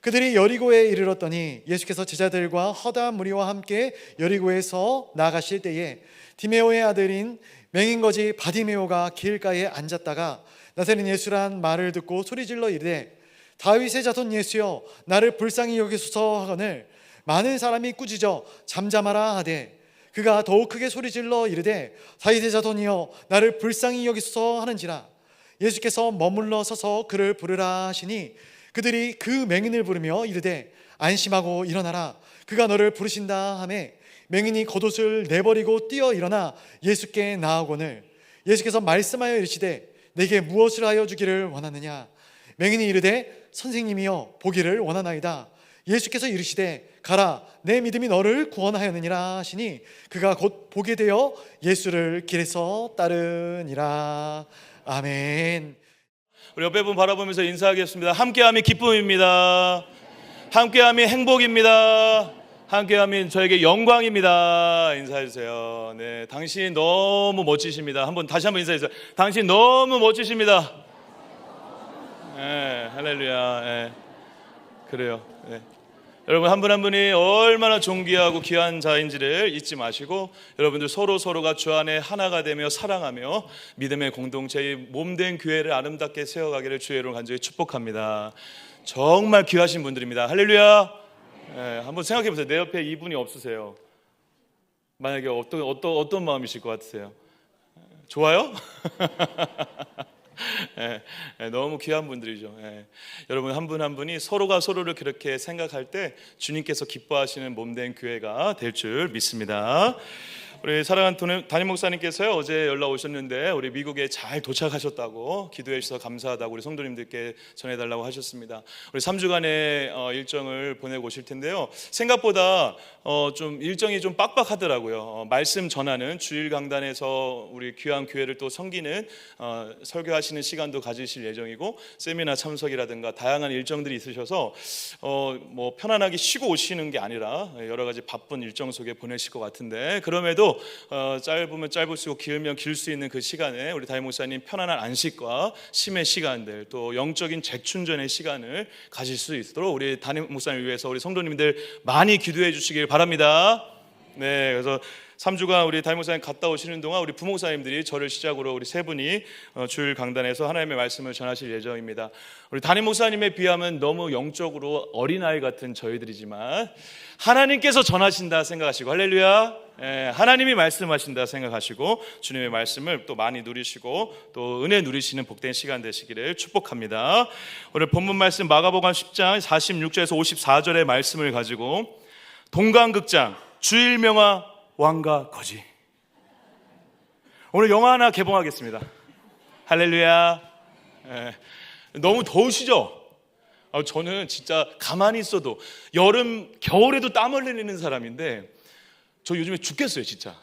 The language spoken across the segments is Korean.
그들이 여리고에 이르렀더니 예수께서 제자들과 허다한 무리와 함께 여리고에서 나가실 때에 디메오의 아들인 맹인거지 바디메오가 길가에 앉았다가 나사렛 예수란 말을 듣고 소리질러 이르되 다윗의 자손 예수여 나를 불쌍히 여기소서 하거늘 많은 사람이 꾸짖어 잠잠하라 하되 그가 더욱 크게 소리질러 이르되 다윗의 자손이여 나를 불쌍히 여기소서 하는지라. 예수께서 머물러 서서 그를 부르라 하시니 그들이 그 맹인을 부르며 이르되 안심하고 일어나라 그가 너를 부르신다 하매 맹인이 겉옷을 내버리고 뛰어 일어나 예수께 나아오거늘 예수께서 말씀하여 이르시되 내게 무엇을 하여 주기를 원하느냐. 맹인이 이르되 선생님이여 보기를 원하나이다. 예수께서 이르시되 가라 내 믿음이 너를 구원하였느니라 하시니 그가 곧 보게 되어 예수를 길에서 따르니라. 아멘. 우리 옆에 분 바라보면서 인사하겠습니다. 함께함이 기쁨입니다. 함께함이 행복입니다. 함께함이 저에게 영광입니다. 인사해주세요. 네, 당신 너무 멋지십니다. 다시 한번 인사해주세요. 당신 너무 멋지십니다. 네, 할렐루야. 네, 그래요. 네. 여러분 한 분 한 분이 얼마나 존귀하고 귀한 자인지를 잊지 마시고 여러분들 서로가 주 안에 하나가 되며 사랑하며 믿음의 공동체의 몸된 교회를 아름답게 세워가기를 주의 이름으로 간절히 축복합니다. 정말 귀하신 분들입니다. 할렐루야. 네, 한번 생각해 보세요. 내 옆에 이분이 없으세요. 만약에 어떤 마음이실 것 같으세요? 좋아요? 너무 귀한 분들이죠. 여러분 한 분 한 분이 서로가 서로를 그렇게 생각할 때 주님께서 기뻐하시는 몸된 교회가 될 줄 믿습니다. 우리 사랑하는 담임 목사님께서요 어제 연락 오셨는데 우리 미국에 잘 도착하셨다고 기도해 주셔서 감사하다고 우리 성도님들께 전해달라고 하셨습니다. 우리 3주간의 일정을 보내고 오실 텐데요 생각보다 좀 일정이 좀 빡빡하더라고요. 말씀 전하는 주일 강단에서 우리 귀한 교회를 또 섬기는 설교하시는 시간도 가지실 예정이고 세미나 참석이라든가 다양한 일정들이 있으셔서 뭐 편안하게 쉬고 오시는 게 아니라 여러 가지 바쁜 일정 속에 보내실 것 같은데 그럼에도 짧으면 짧을수록 길면 길 수 있는 그 시간에 우리 담임 목사님 편안한 안식과 쉼의 시간들 또 영적인 재충전의 시간을 가질 수 있도록 우리 담임 목사님을 위해서 우리 성도님들 많이 기도해 주시길 바랍니다. 네, 그래서 3주간 우리 담임 목사님 갔다 오시는 동안 우리 부목사님들이 저를 시작으로 우리 세 분이 주일 강단에서 하나님의 말씀을 전하실 예정입니다. 우리 담임 목사님에 비하면 너무 영적으로 어린아이 같은 저희들이지만 하나님께서 전하신다 생각하시고 할렐루야. 하나님이 말씀하신다 생각하시고 주님의 말씀을 또 많이 누리시고 또 은혜 누리시는 복된 시간 되시기를 축복합니다. 오늘 본문 말씀 마가복음 10장 46절에서 54절의 말씀을 가지고 동강극장 주일명화 왕과 거지. 오늘 영화 하나 개봉하겠습니다. 할렐루야. 너무 더우시죠? 저는 진짜 가만히 있어도 겨울에도 땀 흘리는 사람인데 저 요즘에 죽겠어요 진짜.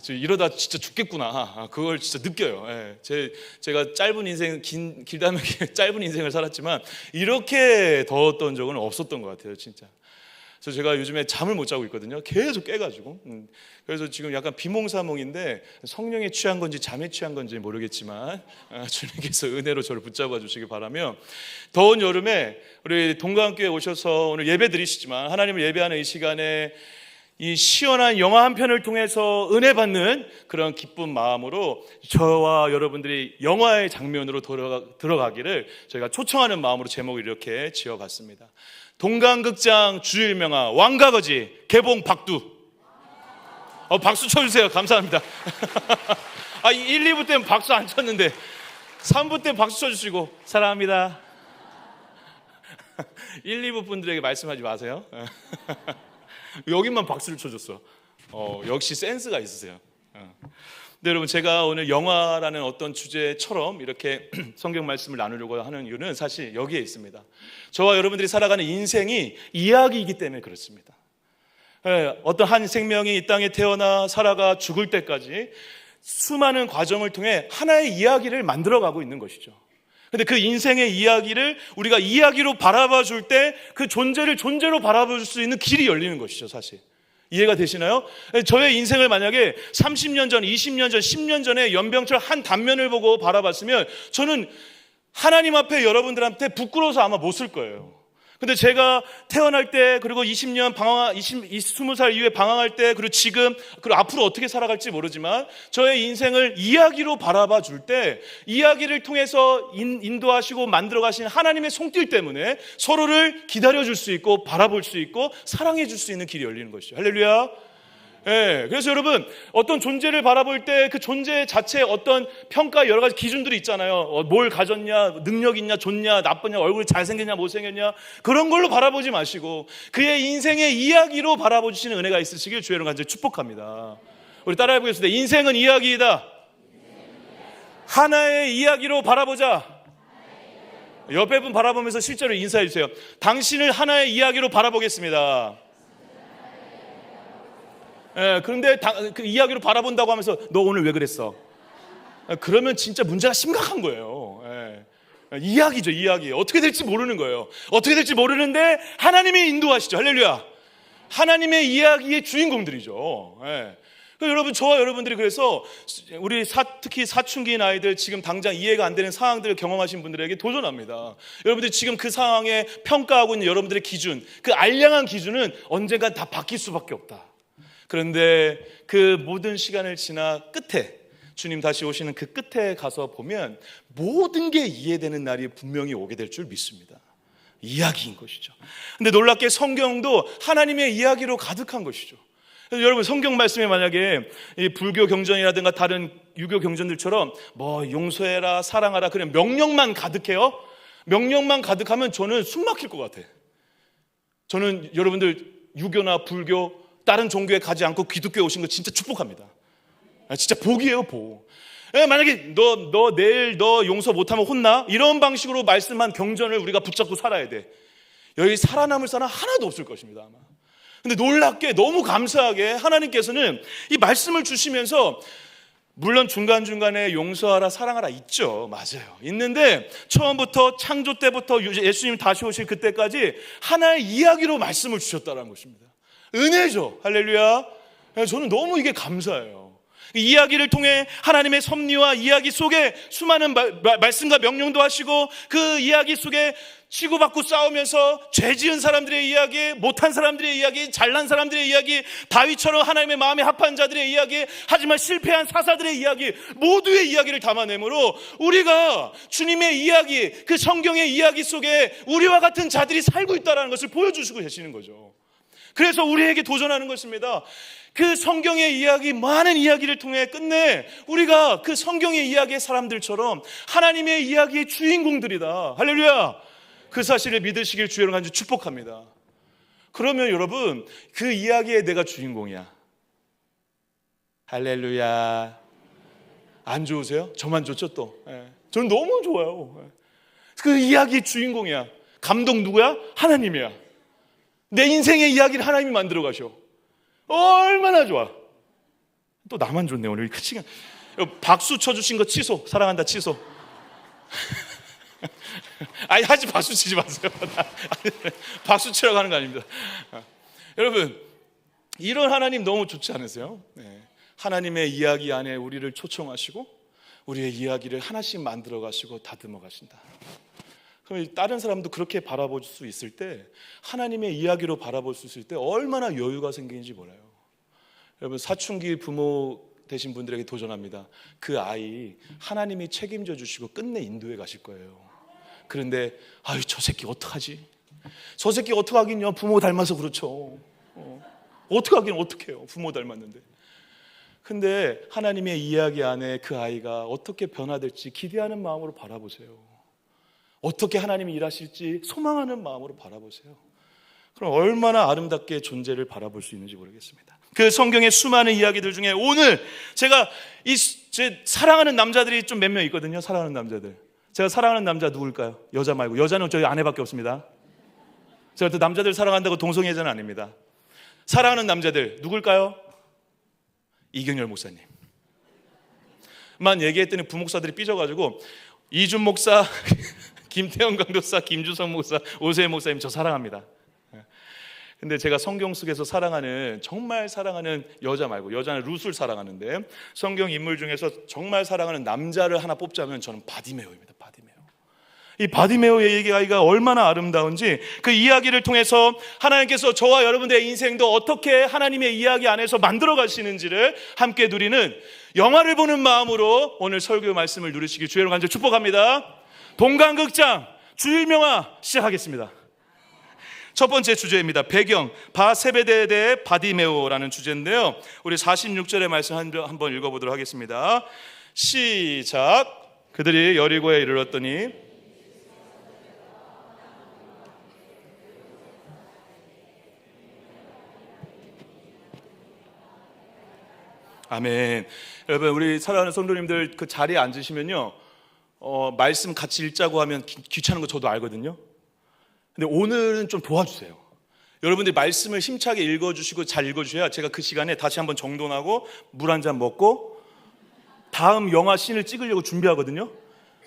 이러다 진짜 죽겠구나 그걸 진짜 느껴요. 제가 짧은 인생 길다랗게 짧은 인생을 살았지만 이렇게 더웠던 적은 없었던 것 같아요 진짜. 그래서 제가 요즘에 잠을 못 자고 있거든요. 계속 깨가지고. 그래서 지금 약간 비몽사몽인데 성령에 취한 건지 잠에 취한 건지 모르겠지만 주님께서 은혜로 저를 붙잡아 주시기 바라며 더운 여름에 우리 동강교회 오셔서 오늘 예배 드리시지만 하나님을 예배하는 이 시간에 이 시원한 영화 한 편을 통해서 은혜 받는 그런 기쁜 마음으로 저와 여러분들이 영화의 장면으로 들어가기를 저희가 초청하는 마음으로 제목을 이렇게 지어봤습니다. 동강극장 주일명화 왕과 거지 개봉 박두. 박수 쳐주세요. 감사합니다. 1, 2부 때는 박수 안 쳤는데 3부 때 박수 쳐주시고 사랑합니다. 1, 2부 분들에게 말씀하지 마세요. 여기만 박수를 쳐줬어. 역시 센스가 있으세요. 네, 여러분 제가 오늘 영화라는 어떤 주제처럼 이렇게 성경 말씀을 나누려고 하는 이유는 사실 여기에 있습니다. 저와 여러분들이 살아가는 인생이 이야기이기 때문에 그렇습니다. 어떤 한 생명이 이 땅에 태어나 살아가 죽을 때까지 수많은 과정을 통해 하나의 이야기를 만들어가고 있는 것이죠. 근데 그 인생의 이야기를 우리가 이야기로 바라봐 줄 때 그 존재를 존재로 바라볼 수 있는 길이 열리는 것이죠 사실. 이해가 되시나요? 저의 인생을 만약에 30년 전, 20년 전, 10년 전에 연병철 한 단면을 보고 바라봤으면 저는 하나님 앞에 여러분들한테 부끄러워서 아마 못 쓸 거예요. 근데 제가 태어날 때, 그리고 20년 20살 이후에 방황할 때, 그리고 지금, 그리고 앞으로 어떻게 살아갈지 모르지만 저의 인생을 이야기로 바라봐 줄 때, 이야기를 통해서 인도하시고 만들어 가신 하나님의 손길 때문에 서로를 기다려 줄 수 있고 바라볼 수 있고 사랑해 줄 수 있는 길이 열리는 것이죠. 할렐루야. 예, 그래서 여러분, 어떤 존재를 바라볼 때 그 존재 자체에 어떤 평가 여러 가지 기준들이 있잖아요. 뭘 가졌냐, 능력 있냐, 좋냐, 나쁘냐, 얼굴이 잘생겼냐, 못생겼냐, 그런 걸로 바라보지 마시고 그의 인생의 이야기로 바라보시는 은혜가 있으시길 주의 이름으로 간절히 축복합니다. 우리 따라해 보겠습니다. 인생은 이야기이다. 하나의 이야기로 바라보자. 옆에 분 바라보면서 실제로 인사해 주세요. 당신을 하나의 이야기로 바라보겠습니다. 예, 그런데 그 이야기로 바라본다고 하면서 너 오늘 왜 그랬어? 그러면 진짜 문제가 심각한 거예요. 예. 이야기죠, 이야기. 어떻게 될지 모르는 거예요. 어떻게 될지 모르는데 하나님이 인도하시죠. 할렐루야. 하나님의 이야기의 주인공들이죠. 예. 여러분, 저와 여러분들이 그래서 우리 특히 사춘기인 아이들, 지금 당장 이해가 안 되는 상황들을 경험하신 분들에게 도전합니다. 여러분들이 지금 그 상황에 평가하고 있는 여러분들의 기준, 그 알량한 기준은 언젠가 다 바뀔 수밖에 없다. 그런데 그 모든 시간을 지나 끝에, 주님 다시 오시는 그 끝에 가서 보면 모든 게 이해되는 날이 분명히 오게 될 줄 믿습니다. 이야기인 것이죠. 근데 놀랍게 성경도 하나님의 이야기로 가득한 것이죠. 그래서 여러분, 성경 말씀에 만약에 이 불교 경전이라든가 다른 유교 경전들처럼 뭐 용서해라, 사랑하라, 그냥 명령만 가득해요. 명령만 가득하면 저는 숨 막힐 것 같아. 저는 여러분들 유교나 불교 다른 종교에 가지 않고 기독교에 오신 거 진짜 축복합니다. 진짜 복이에요, 복. 만약에 너 내일 너 용서 못하면 혼나? 이런 방식으로 말씀한 경전을 우리가 붙잡고 살아야 돼. 여기 살아남을 사람 하나도 없을 것입니다, 아마. 근데 놀랍게 너무 감사하게 하나님께서는 이 말씀을 주시면서, 물론 중간중간에 용서하라, 사랑하라 있죠. 맞아요. 있는데 처음부터 창조 때부터 예수님 다시 오실 그때까지 하나의 이야기로 말씀을 주셨다는 것입니다. 은혜죠. 할렐루야. 저는 너무 이게 감사해요. 이야기를 통해 하나님의 섭리와 이야기 속에 수많은 말씀과 명령도 하시고, 그 이야기 속에 치고받고 싸우면서 죄 지은 사람들의 이야기, 못한 사람들의 이야기, 잘난 사람들의 이야기, 다윗처럼 하나님의 마음에 합한 자들의 이야기, 하지만 실패한 사사들의 이야기, 모두의 이야기를 담아내므로 우리가 주님의 이야기, 그 성경의 이야기 속에 우리와 같은 자들이 살고 있다는 것을 보여주시고 계시는 거죠. 그래서 우리에게 도전하는 것입니다. 그 성경의 이야기, 많은 이야기를 통해 끝내 우리가 그 성경의 이야기의 사람들처럼 하나님의 이야기의 주인공들이다. 할렐루야. 그 사실을 믿으시길 주여로 간절히 축복합니다. 그러면 여러분, 그 이야기에 내가 주인공이야. 할렐루야. 안 좋으세요? 저만 좋죠 또. 저는 너무 좋아요. 그 이야기의 주인공이야. 감독 누구야? 하나님이야. 내 인생의 이야기를 하나님이 만들어 가셔. 얼마나 좋아. 또 나만 좋네 오늘. 그치? 박수 쳐주신 거 취소. 사랑한다 취소. 아니, 박수 치지 마세요. 박수 치라고 하는 거 아닙니다. 여러분, 이런 하나님 너무 좋지 않으세요? 네. 하나님의 이야기 안에 우리를 초청하시고 우리의 이야기를 하나씩 만들어 가시고 다듬어 가신다. 그럼 다른 사람도 그렇게 바라볼 수 있을 때, 하나님의 이야기로 바라볼 수 있을 때 얼마나 여유가 생기는지 몰라요. 여러분, 사춘기 부모 되신 분들에게 도전합니다. 그 아이 하나님이 책임져 주시고 끝내 인도해 가실 거예요. 그런데 아유, 저 새끼 어떡하지? 저 새끼 어떡하긴요. 부모 닮아서 그렇죠. 어떡하긴 어떡해요. 부모 닮았는데. 근데 하나님의 이야기 안에 그 아이가 어떻게 변화될지 기대하는 마음으로 바라보세요. 어떻게 하나님이 일하실지 소망하는 마음으로 바라보세요. 그럼 얼마나 아름답게 존재를 바라볼 수 있는지 모르겠습니다. 그 성경의 수많은 이야기들 중에 오늘 제가 제 사랑하는 남자들이 좀 몇 명 있거든요. 사랑하는 남자들. 제가 사랑하는 남자 누굴까요? 여자 말고. 여자는 저희 아내밖에 없습니다. 제가 또 남자들 사랑한다고 동성애자는 아닙니다. 사랑하는 남자들 누굴까요? 이경열 목사님 만 얘기했더니 부목사들이 삐져가지고, 이준 목사, 김태형 강도사, 김주성 목사, 오세희 목사님 저 사랑합니다. 근데 제가 성경 속에서 사랑하는, 정말 사랑하는 여자 말고, 여자는 룻을 사랑하는데 성경 인물 중에서 정말 사랑하는 남자를 하나 뽑자면 저는 바디메오입니다. 바디메오. 이 바디메오의 얘기가 얼마나 아름다운지 그 이야기를 통해서 하나님께서 저와 여러분들의 인생도 어떻게 하나님의 이야기 안에서 만들어 가시는지를 함께 누리는 영화를 보는 마음으로 오늘 설교 말씀을 누리시길 주의 이름으로 간절히 축복합니다. 동강극장 주일명화 시작하겠습니다. 첫 번째 주제입니다. 배경 바세베데에 대해 바디메오라는 주제인데요. 우리 46절의 말씀 한번 읽어보도록 하겠습니다. 시작. 그들이 여리고에 이르렀더니 아멘. 여러분 우리 사랑하는 성도님들 그 자리에 앉으시면요 말씀 같이 읽자고 하면 귀찮은 거 저도 알거든요. 근데 오늘은 좀 도와주세요. 여러분들이 말씀을 힘차게 읽어주시고 잘 읽어주셔야 제가 그 시간에 다시 한번 정돈하고 물 한 잔 먹고 다음 영화 씬을 찍으려고 준비하거든요.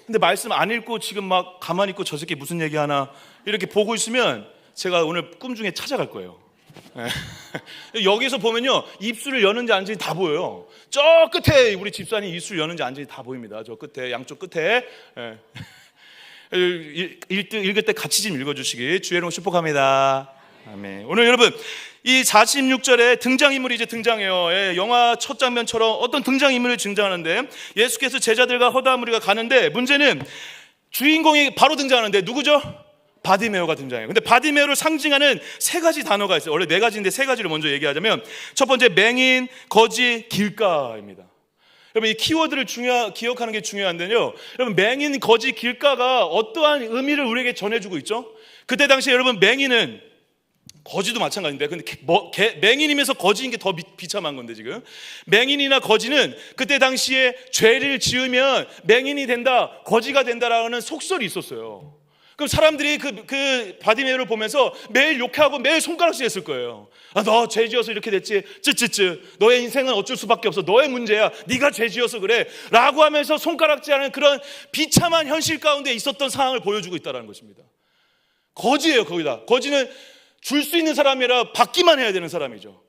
근데 말씀 안 읽고 지금 막 가만히 있고 저 새끼 무슨 얘기하나 이렇게 보고 있으면 제가 오늘 꿈 중에 찾아갈 거예요. 여기서 보면요 입술을 여는지 안 여는지 다 보여요. 저 끝에 우리 집사님 입술 여는지 안 여는지 다 보입니다. 저 끝에 양쪽 끝에. 읽을 때 같이 좀 읽어주시기 주의 이름으로 축복합니다. 아멘. 오늘 여러분 이 46절에 등장인물이 이제 등장해요. 영화 첫 장면처럼 어떤 등장인물이 등장하는데 예수께서 제자들과 허다한 무리가 가는데 문제는 주인공이 바로 등장하는데 누구죠? 바디메오가 등장해요. 근데 바디메오를 상징하는 세 가지 단어가 있어요. 원래 네 가지인데 세 가지를 먼저 얘기하자면 첫 번째 맹인, 거지, 길가입니다. 여러분 이 키워드를 기억하는 게 중요한데요. 여러분 맹인, 거지, 길가가 어떠한 의미를 우리에게 전해주고 있죠? 그때 당시에 여러분 맹인은 거지도 마찬가지인데 근데 맹인이면서 거지인 게 더 비참한 건데 지금 맹인이나 거지는 그때 당시에 죄를 지으면 맹인이 된다, 거지가 된다라는 속설이 있었어요. 그럼 사람들이 그 바디메오를 보면서 매일 욕하고 매일 손가락질 했을 거예요. 아, 너 죄 지어서 이렇게 됐지. 쯔쯔쯔. 너의 인생은 어쩔 수밖에 없어. 너의 문제야. 네가 죄 지어서 그래. 라고 하면서 손가락질하는 그런 비참한 현실 가운데 있었던 상황을 보여주고 있다는 것입니다. 거지예요. 거기다. 거지는 줄 수 있는 사람이 아니라 받기만 해야 되는 사람이죠.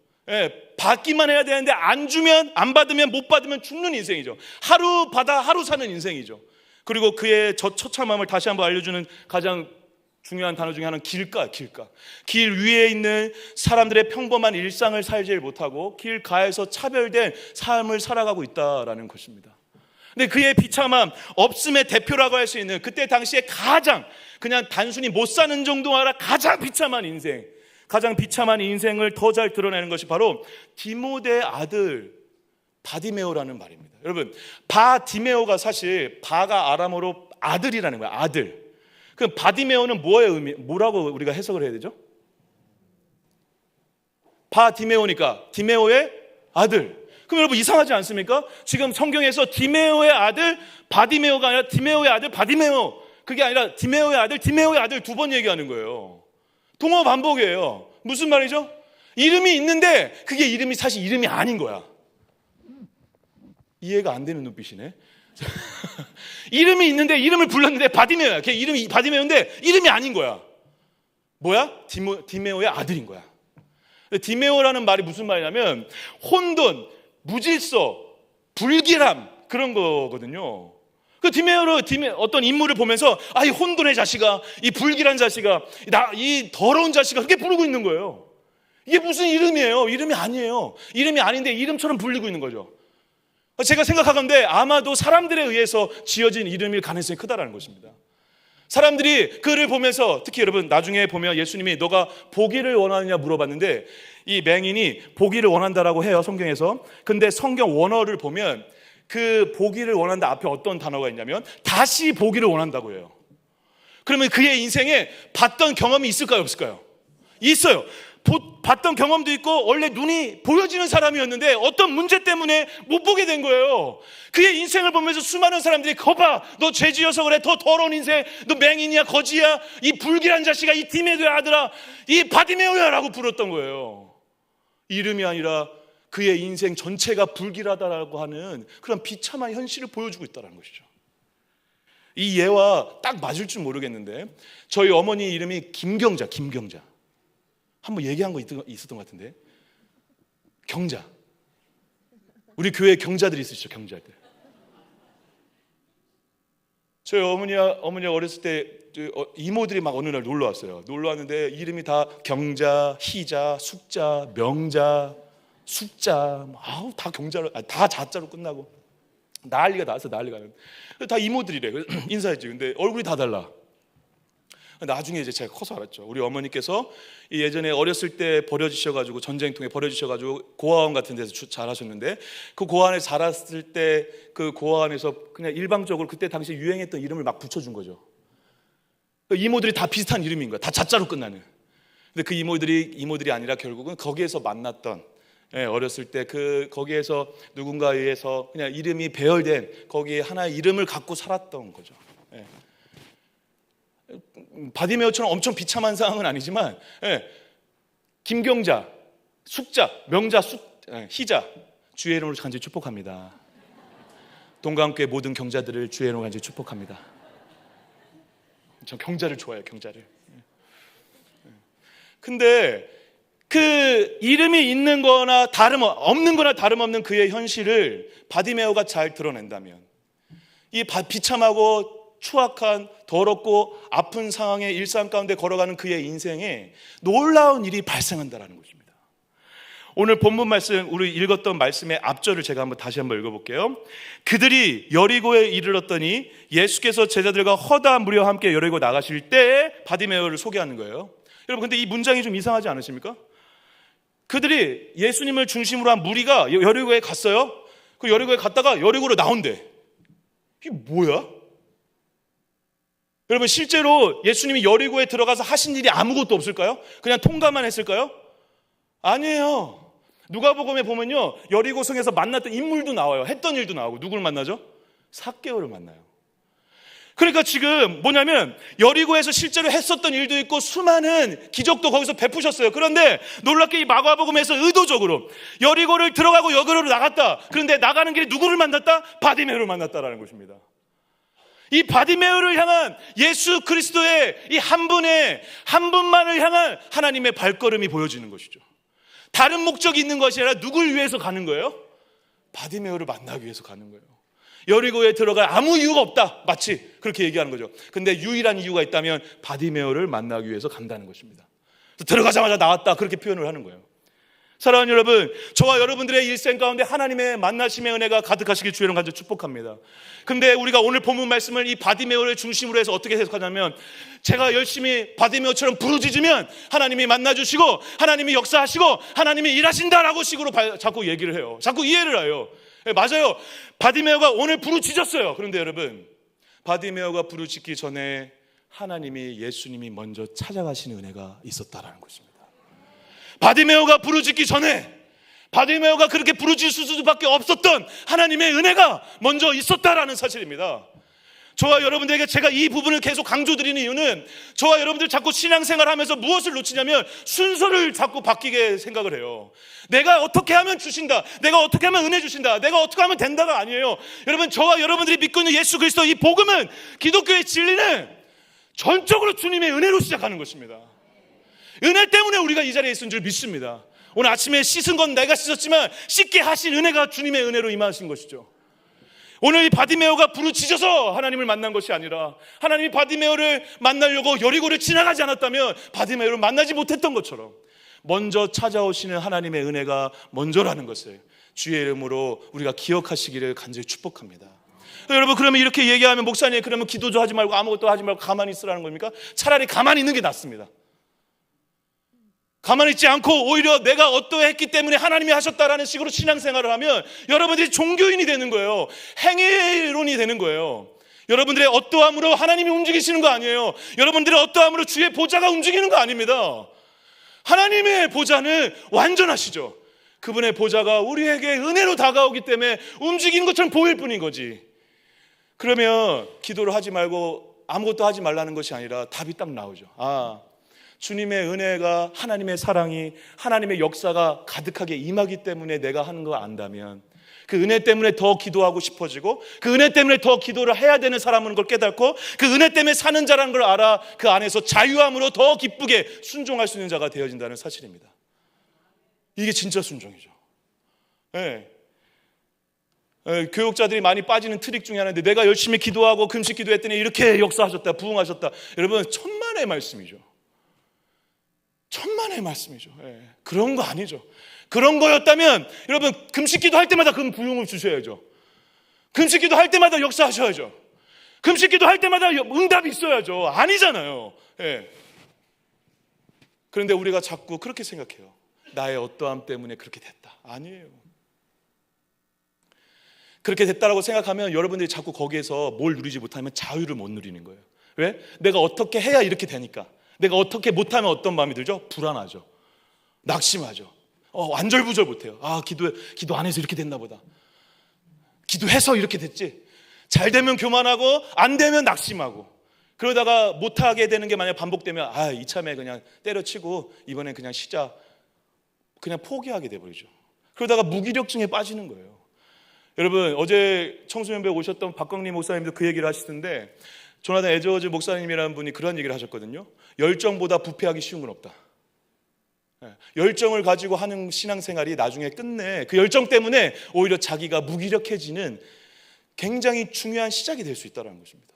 받기만 해야 되는데 안 주면, 안 받으면, 못 받으면 죽는 인생이죠. 하루 받아 하루 사는 인생이죠. 그리고 그의 저 처참함을 다시 한번 알려주는 가장 중요한 단어 중에 하나는 길가. 길 위에 있는 사람들의 평범한 일상을 살지 못하고 길가에서 차별된 삶을 살아가고 있다라는 것입니다. 근데 그의 비참함, 없음의 대표라고 할 수 있는 그때 당시에 가장 그냥 단순히 못 사는 정도가 아니라 가장 비참한 인생을 더 잘 드러내는 것이 바로 디모데의 아들 바디메오라는 말입니다. 여러분 바디메오가 사실 바가 아람어로 아들이라는 거예요. 아들. 그럼 바디메오는 뭐라고 우리가 해석을 해야 되죠? 바디메오니까 디메오의 아들. 그럼 여러분 이상하지 않습니까? 지금 성경에서 디메오의 아들 바디메오가 아니라 디메오의 아들 바디메오, 그게 아니라 디메오의 아들 두 번 얘기하는 거예요. 동어 반복이에요. 무슨 말이죠? 이름이 있는데 그게 이름이 사실 이름이 아닌 거야. 이해가 안 되는 눈빛이네. 이름이 있는데 이름을 불렀는데 바디메오야. 걔 이름이 바디메오인데 이름이 아닌 거야. 뭐야? 디메오의 아들인 거야. 디메오라는 말이 무슨 말이냐면 혼돈, 무질서, 불길함 그런 거거든요. 그 디메오로 어떤 인물을 보면서 이 혼돈의 자식아, 이 불길한 자식아, 이 더러운 자식아 그렇게 부르고 있는 거예요. 이게 무슨 이름이에요? 이름이 아니에요. 이름이 아닌데 이름처럼 불리고 있는 거죠. 제가 생각하건대 아마도 사람들에 의해서 지어진 이름일 가능성이 크다라는 것입니다. 사람들이 그를 보면서 특히 여러분 나중에 보면 예수님이 너가 보기를 원하느냐 물어봤는데 이 맹인이 보기를 원한다라고 해요 성경에서. 근데 성경 원어를 보면 그 보기를 원한다 앞에 어떤 단어가 있냐면 다시 보기를 원한다고 해요. 그러면 그의 인생에 봤던 경험이 있을까요 없을까요? 있어요. 봤던 경험도 있고 원래 눈이 보여지는 사람이었는데 어떤 문제 때문에 못 보게 된 거예요. 그의 인생을 보면서 수많은 사람들이 거봐 너 죄 지어서 그래, 더 더러운 인생, 너 맹인이야, 거지야, 이 불길한 자식아, 이 디메오의 아들아, 이 바디메오야 라고 불렀던 거예요. 이름이 아니라 그의 인생 전체가 불길하다라고 하는 그런 비참한 현실을 보여주고 있다는 것이죠. 이 예와 딱 맞을 줄 모르겠는데 저희 어머니 이름이 김경자. 한번 얘기한 거 있었던 것 같은데 경자. 우리 교회에 경자들이 있으시죠. 경자들. 저희 어머니가 어렸을 때 이모들이 막 어느 날 놀러 왔어요. 놀러 왔는데 이름이 다 경자, 희자, 숙자, 명자, 숙자, 아우 다 경자로, 다 자자로 끝나고 난리가 났어, 난리가. 다 이모들이래. 그래서 인사했지. 근데 얼굴이 다 달라. 나중에 이제 제가 커서 알았죠. 우리 어머니께서 예전에 어렸을 때 버려지셔가지고 전쟁통에 버려지셔가지고 고아원 같은 데서 자라셨는데, 그 고아원에 자랐을 때 그 고아원에서 그냥 일방적으로 그때 당시 유행했던 이름을 막 붙여준 거죠. 이모들이 다 비슷한 이름인 거야. 다 자자로 끝나는. 근데 그 이모들이 아니라 결국은 거기에서 만났던, 어렸을 때 거기에서 누군가에 의해서 그냥 이름이 배열된 거기에 하나의 이름을 갖고 살았던 거죠. 바디메오처럼 엄청 비참한 상황은 아니지만, 김경자, 숙자, 명자, 희자, 주의 이름으로 간절히 축복합니다. 동강교회 모든 경자들을 주의 이름으로 간절히 축복합니다. 전 경자를 좋아해요, 경자를. 근데 그 이름이 있는 거나 없는 거나 다름없는 그의 현실을 바디메오가 잘 드러낸다면, 이 비참하고 추악한, 더럽고 아픈 상황의 일상 가운데 걸어가는 그의 인생에 놀라운 일이 발생한다는 것입니다. 오늘 본문 말씀, 우리 읽었던 말씀의 앞절을 제가 다시 한번 읽어볼게요. 그들이 여리고에 이르렀더니 예수께서 제자들과 허다한 무리와 함께 여리고 나가실 때, 바디메오를 소개하는 거예요. 여러분, 근데 이 문장이 좀 이상하지 않으십니까? 그들이 예수님을 중심으로 한 무리가 여리고에 갔어요. 그 여리고에 갔다가 여리고로 나온대. 이게 뭐야? 여러분, 실제로 예수님이 여리고에 들어가서 하신 일이 아무것도 없을까요? 그냥 통과만 했을까요? 아니에요. 누가복음에 보면요, 여리고성에서 만났던 인물도 나와요. 했던 일도 나오고. 누굴 만나죠? 삭개오를 만나요. 그러니까 지금 뭐냐면, 여리고에서 실제로 했었던 일도 있고 수많은 기적도 거기서 베푸셨어요. 그런데 놀랍게 이 마가복음에서 의도적으로 여리고를 들어가고 여리고로 나갔다. 그런데 나가는 길에 누구를 만났다? 바디메오를 만났다라는 것입니다. 이 바디메오를 향한 예수 그리스도의 이 한 분만을 향한 하나님의 발걸음이 보여지는 것이죠. 다른 목적이 있는 것이 아니라 누굴 위해서 가는 거예요? 바디메오를 만나기 위해서 가는 거예요. 여리고에 들어갈 아무 이유가 없다, 마치 그렇게 얘기하는 거죠. 근데 유일한 이유가 있다면 바디메오를 만나기 위해서 간다는 것입니다. 들어가자마자 나왔다, 그렇게 표현을 하는 거예요. 사랑하는 여러분, 저와 여러분들의 일생 가운데 하나님의 만나심의 은혜가 가득하시길 주의 이름으로 간절히 축복합니다. 근데 우리가 오늘 본문 말씀을 이 바디메오를 중심으로 해서 어떻게 해석하냐면, 제가 열심히 바디메오처럼 부르짖으면 하나님이 만나주시고 하나님이 역사하시고 하나님이 일하신다라고 식으로 자꾸 얘기를 해요. 자꾸 이해를 해요. 맞아요. 바디메오가 오늘 부르짖었어요. 그런데 여러분, 바디메오가 부르짖기 전에 하나님이, 예수님이 먼저 찾아가시는 은혜가 있었다라는 것입니다. 바디메오가 부르짖기 전에, 바디메오가 그렇게 부르짖을 수밖에 없었던 하나님의 은혜가 먼저 있었다라는 사실입니다. 저와 여러분들에게 제가 이 부분을 계속 강조드리는 이유는, 저와 여러분들 자꾸 신앙생활 하면서 무엇을 놓치냐면 순서를 자꾸 바뀌게 생각을 해요. 내가 어떻게 하면 주신다, 내가 어떻게 하면 은혜 주신다, 내가 어떻게 하면 된다가 아니에요. 여러분, 저와 여러분들이 믿고 있는 예수 그리스도 이 복음은, 기독교의 진리는 전적으로 주님의 은혜로 시작하는 것입니다. 은혜 때문에 우리가 이 자리에 있은 줄 믿습니다. 오늘 아침에 씻은 건 내가 씻었지만 씻게 하신 은혜가 주님의 은혜로 임하신 것이죠. 오늘 이 바디메오가 부르짖어서 하나님을 만난 것이 아니라, 하나님이 바디메오를 만나려고 여리고를 지나가지 않았다면 바디메오를 만나지 못했던 것처럼 먼저 찾아오시는 하나님의 은혜가 먼저라는 것을 주의 이름으로 우리가 기억하시기를 간절히 축복합니다. 여러분, 그러면 이렇게 얘기하면, 목사님 그러면 기도도 하지 말고 아무것도 하지 말고 가만히 있으라는 겁니까? 차라리 가만히 있는 게 낫습니다. 가만히 있지 않고 오히려 내가 어떠했기 때문에 하나님이 하셨다라는 식으로 신앙생활을 하면 여러분들이 종교인이 되는 거예요. 행위론이 되는 거예요. 여러분들의 어떠함으로 하나님이 움직이시는 거 아니에요. 여러분들의 어떠함으로 주의 보좌가 움직이는 거 아닙니다. 하나님의 보좌는 완전하시죠. 그분의 보좌가 우리에게 은혜로 다가오기 때문에 움직이는 것처럼 보일 뿐인 거지. 그러면 기도를 하지 말고 아무것도 하지 말라는 것이 아니라 답이 딱 나오죠. 주님의 은혜가, 하나님의 사랑이, 하나님의 역사가 가득하게 임하기 때문에 내가 하는 거 안다면, 그 은혜 때문에 더 기도하고 싶어지고, 그 은혜 때문에 더 기도를 해야 되는 사람은 걸 깨닫고, 그 은혜 때문에 사는 자라는 걸 알아 그 안에서 자유함으로 더 기쁘게 순종할 수 있는 자가 되어진다는 사실입니다. 이게 진짜 순종이죠. 네. 교육자들이 많이 빠지는 트릭 중에 하나인데, 내가 열심히 기도하고 금식 기도했더니 이렇게 역사하셨다, 부흥하셨다. 여러분, 천만의 말씀이죠. 천만의 말씀이죠. 그런 거 아니죠. 그런 거였다면 여러분, 금식 기도할 때마다 그 부흥을 주셔야죠. 금식 기도할 때마다 역사하셔야죠. 금식 기도할 때마다 응답이 있어야죠. 아니잖아요. 그런데 우리가 자꾸 그렇게 생각해요. 나의 어떠함 때문에 그렇게 됐다. 아니에요. 그렇게 됐다라고 생각하면 여러분들이 자꾸 거기에서 뭘 누리지 못하면 자유를 못 누리는 거예요. 왜? 내가 어떻게 해야 이렇게 되니까. 내가 어떻게 못하면 어떤 마음이 들죠? 불안하죠. 낙심하죠. 안절부절 못해요. 기도 안 해서 이렇게 됐나 보다. 기도해서 이렇게 됐지. 잘 되면 교만하고 안 되면 낙심하고, 그러다가 못하게 되는 게 만약 반복되면 이참에 그냥 때려치고 이번엔 그냥 쉬자, 그냥 포기하게 돼버리죠. 그러다가 무기력증에 빠지는 거예요. 여러분, 어제 청소년부에 오셨던 박광림 목사님도 그 얘기를 하시던데, 조나단 에드워즈 목사님이라는 분이 그런 얘기를 하셨거든요. 열정보다 부패하기 쉬운 건 없다. 열정을 가지고 하는 신앙생활이 나중에 끝내 그 열정 때문에 오히려 자기가 무기력해지는 굉장히 중요한 시작이 될 수 있다는 것입니다.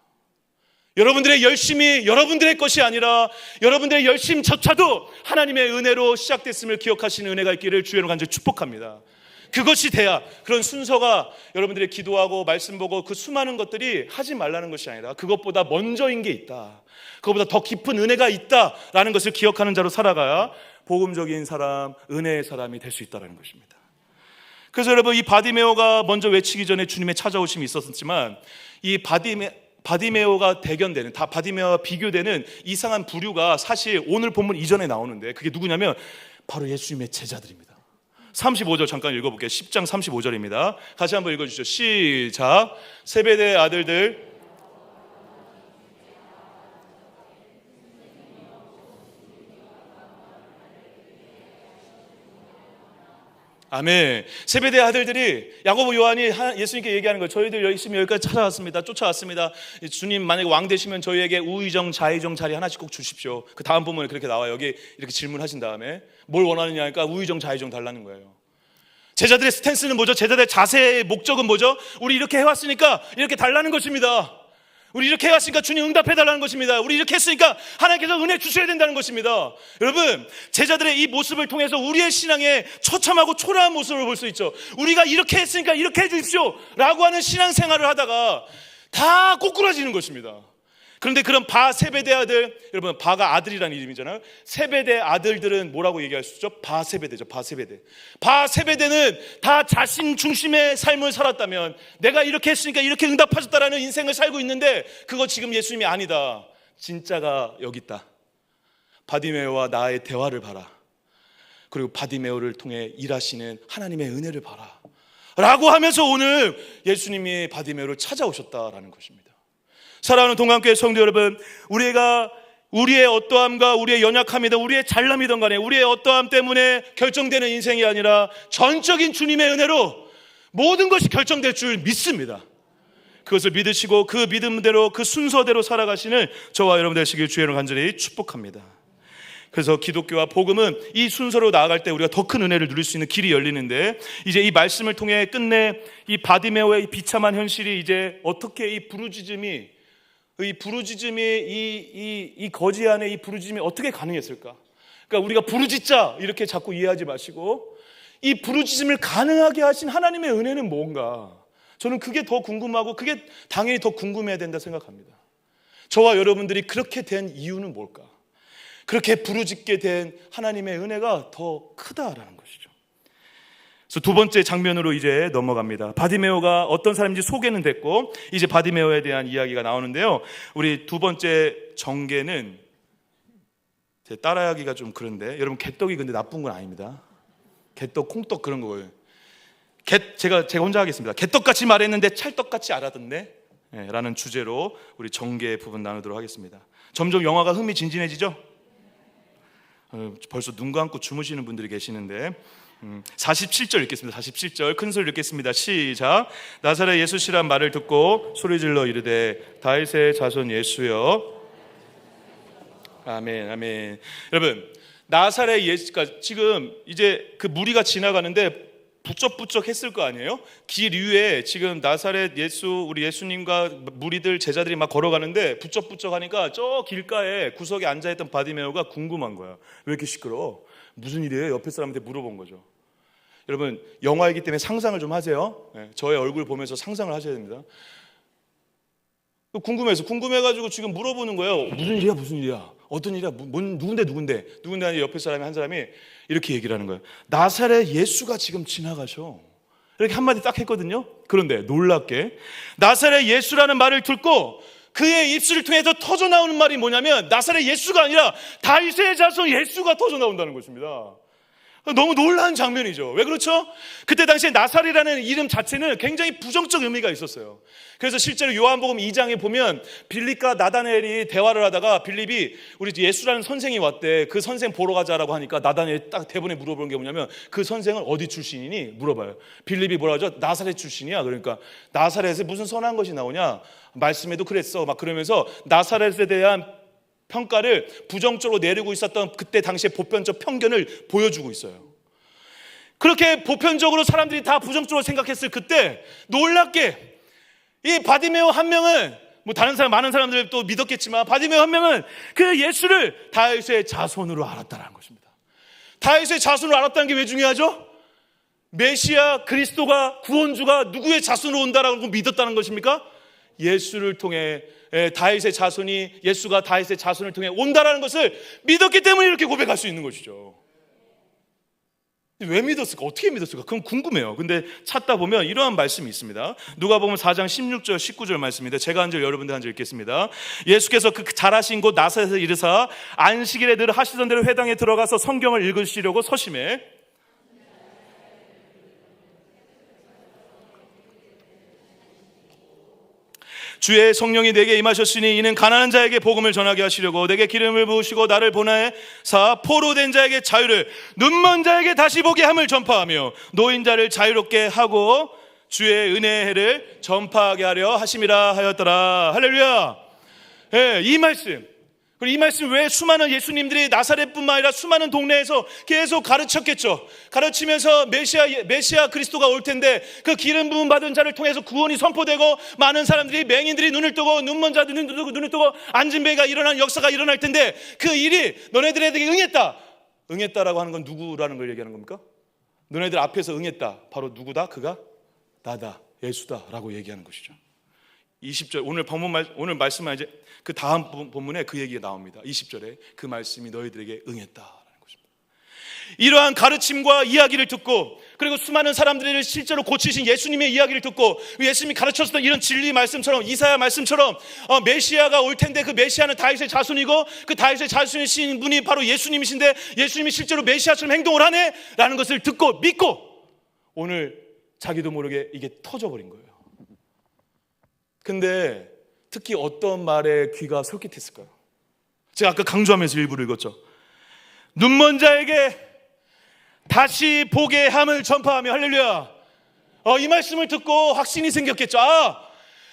여러분들의 열심이 여러분들의 것이 아니라 여러분들의 열심조차도 하나님의 은혜로 시작됐음을 기억하시는 은혜가 있기를 주의로 간절히 축복합니다. 그것이 돼야, 그런 순서가 여러분들의 기도하고 말씀 보고 그 수많은 것들이 하지 말라는 것이 아니라 그것보다 먼저인 게 있다, 그것보다 더 깊은 은혜가 있다라는 것을 기억하는 자로 살아가야 복음적인 사람, 은혜의 사람이 될 수 있다는 것입니다. 그래서 여러분, 이 바디메오가 먼저 외치기 전에 주님의 찾아오심이 있었지만, 이 바디메오가 대견되는, 다 바디메오와 비교되는 이상한 부류가 사실 오늘 본문 이전에 나오는데, 그게 누구냐면 바로 예수님의 제자들입니다. 35절 잠깐 읽어볼게요. 10장 35절입니다. 같이 한번 읽어주시죠. 시작. 세베대의 아들들, 아멘. 세베대의 아들들이, 야고보, 요한이 예수님께 얘기하는 거예요. 저희들 열심히 여기까지 찾아왔습니다. 쫓아왔습니다. 주님 만약에 왕 되시면 저희에게 우의정, 좌의정 자리 하나씩 꼭 주십시오. 그 다음 본문에 그렇게 나와요. 여기 이렇게 질문하신 다음에 뭘 원하느냐 하니까 우의정, 좌의정 달라는 거예요. 제자들의 스탠스는 뭐죠? 제자들의 자세의 목적은 뭐죠? 우리 이렇게 해왔으니까 이렇게 달라는 것입니다. 우리 이렇게 해왔으니까 주님 응답해달라는 것입니다. 우리 이렇게 했으니까 하나님께서 은혜 주셔야 된다는 것입니다. 여러분, 제자들의 이 모습을 통해서 우리의 신앙의 처참하고 초라한 모습을 볼 수 있죠. 우리가 이렇게 했으니까 이렇게 해주십시오 라고 하는 신앙생활을 하다가 다 꼬꾸라지는 것입니다. 그런데 그런 세베대 아들, 여러분, 바가 아들이라는 이름이잖아요. 세베대 아들들은 뭐라고 얘기할 수 있죠? 바세베대죠. 바세베대는 다 자신 중심의 삶을 살았다면, 내가 이렇게 했으니까 이렇게 응답하셨다라는 인생을 살고 있는데, 그거 지금 예수님이 아니다. 진짜가 여기 있다. 바디메오와 나의 대화를 봐라. 그리고 바디메오를 통해 일하시는 하나님의 은혜를 봐라 라고 하면서 오늘 예수님이 바디메오를 찾아오셨다라는 것입니다. 사랑하는 동안교회 성도 여러분, 우리의 어떠함과 우리의 연약함이든 우리의 잘남이든 간에 우리의 어떠함 때문에 결정되는 인생이 아니라 전적인 주님의 은혜로 모든 것이 결정될 줄 믿습니다. 그것을 믿으시고 그 믿음대로, 그 순서대로 살아가시는 저와 여러분 되시길 주의로 간절히 축복합니다. 그래서 기독교와 복음은 이 순서로 나아갈 때 우리가 더 큰 은혜를 누릴 수 있는 길이 열리는데, 이제 이 말씀을 통해 끝내 이 바디메오의 이 비참한 현실이 이제 어떻게 이 부르짖음이 이 거지 안에 이 부르짖음이 어떻게 가능했을까? 그러니까 우리가 부르짖자 이렇게 자꾸 이해하지 마시고, 이 부르짖음을 가능하게 하신 하나님의 은혜는 뭔가, 저는 그게 더 궁금하고 그게 당연히 더 궁금해야 된다 생각합니다. 저와 여러분들이 그렇게 된 이유는 뭘까? 그렇게 부르짖게 된 하나님의 은혜가 더 크다라는 것이죠. 그래서 두 번째 장면으로 이제 넘어갑니다. 바디메오가 어떤 사람인지 소개는 됐고, 이제 바디메오에 대한 이야기가 나오는데요. 우리 두 번째 정계는, 제 따라하기가 좀 그런데, 여러분, 개떡이 근데 나쁜 건 아닙니다. 개떡, 콩떡 그런 거예요. 제가 혼자 하겠습니다. 개떡같이 말했는데 찰떡같이 알아듣네, 라는 주제로 우리 정계 부분 나누도록 하겠습니다. 점점 영화가 흥미진진해지죠? 벌써 눈 감고 주무시는 분들이 계시는데, 47절 읽겠습니다. 47절 큰 소리 읽겠습니다. 시작. 나사렛 예수시란 말을 듣고 소리질러 이르되 다윗의 자손 예수여. 아멘, 아멘. 여러분, 나사렛 예수가 지금 이제 그 무리가 지나가는데 부쩍부쩍했을 거 아니에요? 길 위에 지금 나사렛 우리 예수님과 무리들 제자들이 막 걸어가는데 부쩍부쩍하니까 저 길가에 구석에 앉아있던 바디메오가 궁금한 거야. 왜 이렇게 시끄러워? 무슨 일이에요? 옆에 사람한테 물어본 거죠. 여러분, 영화이기 때문에 상상을 좀 하세요. 저의 얼굴 보면서 상상을 하셔야 됩니다. 궁금해가지고 지금 물어보는 거예요. 무슨 일이야? 어떤 일이야? 누군데? 하니 옆에 사람이 한 사람이 이렇게 얘기를 하는 거예요. 나사렛 예수가 지금 지나가셔. 이렇게 한마디 딱 했거든요. 그런데 놀랍게 나사렛 예수라는 말을 듣고 그의 입술을 통해서 터져 나오는 말이 뭐냐면 나사렛 예수가 아니라 다윗의 자손 예수가 터져 나온다는 것입니다. 너무 놀라운 장면이죠. 왜 그렇죠? 그때 당시에 나사렛이라는 이름 자체는 굉장히 부정적 의미가 있었어요. 그래서 실제로 요한복음 2장에 보면 빌립과 나다나엘이 대화를 하다가 빌립이 우리 예수라는 선생이 왔대. 그 선생 보러 가자라고 하니까 나다나엘이 딱 대본에 물어보는 게 뭐냐면 그 선생은 어디 출신이니? 물어봐요. 빌립이 뭐라 하죠? 나사렛 출신이야. 그러니까 나사렛에 무슨 선한 것이 나오냐? 말씀에도 그랬어. 막 그러면서 나사렛에 대한 평가를 부정적으로 내리고 있었던 그때 당시의 보편적 편견을 보여주고 있어요. 그렇게 보편적으로 사람들이 다 부정적으로 생각했을 그때 놀랍게 이 바디메오 한 명은 많은 사람들 또 믿었겠지만 바디메오 한 명은 그 예수를 다윗의 자손으로 알았다는 것입니다. 다윗의 자손으로 알았다는 게 왜 중요하죠? 메시아 그리스도가 구원주가 누구의 자손으로 온다라고 믿었다는 것입니까? 예수를 통해 다윗의 자손이 예수가 다윗의 자손을 통해 온다라는 것을 믿었기 때문에 이렇게 고백할 수 있는 것이죠. 왜 믿었을까? 어떻게 믿었을까? 그건 궁금해요. 근데 찾다 보면 이러한 말씀이 있습니다. 누가복음 4장 16절 19절 말씀인데 제가 한 절 여러분들 한 절 읽겠습니다. 예수께서 그 자라신 곳 나사렛에서 이르사 안식일에 늘 하시던 대로 회당에 들어가서 성경을 읽으시려고 서심해 주의 성령이 내게 임하셨으니 이는 가난한 자에게 복음을 전하게 하시려고 내게 기름을 부으시고 나를 보내사 포로된 자에게 자유를 눈먼 자에게 다시 보게 함을 전파하며 노인자를 자유롭게 하고 주의 은혜의 해를 전파하게 하려 하심이라 하였더라. 할렐루야. 이 말씀, 그리고 이 말씀 왜 수많은 예수님들이 나사렛뿐만 아니라 수많은 동네에서 계속 가르쳤겠죠. 가르치면서 메시아 그리스도가 올 텐데 그 기름 부음 받은 자를 통해서 구원이 선포되고 많은 사람들이 맹인들이 눈을 뜨고 눈먼 자들이 눈을 뜨고 앉은 배가 일어나는 역사가 일어날 텐데 그 일이 너네들에게 응했다라고 하는 건 누구라는 걸 얘기하는 겁니까? 너네들 앞에서 응했다. 바로 누구다? 그가 나다. 예수다라고 얘기하는 것이죠. 20절 오늘 말씀은 이제 그 다음 본문에 그 얘기가 나옵니다. 20절에 그 말씀이 너희들에게 응했다라는 것입니다. 이러한 가르침과 이야기를 듣고 그리고 수많은 사람들을 실제로 고치신 예수님의 이야기를 듣고 예수님이 가르쳤던 이런 진리 말씀처럼 이사야 말씀처럼 메시아가 올 텐데 그 메시아는 다윗의 자손이고 그 다윗의 자손이신 분이 바로 예수님이신데 예수님이 실제로 메시아처럼 행동을 하네 라는 것을 듣고 믿고 오늘 자기도 모르게 이게 터져버린 거예요. 근데 특히 어떤 말에 귀가 솔깃했을까요? 제가 아까 강조하면서 일부러 읽었죠. 눈먼 자에게 다시 보게 함을 전파하며 할렐루야. 이 말씀을 듣고 확신이 생겼겠죠.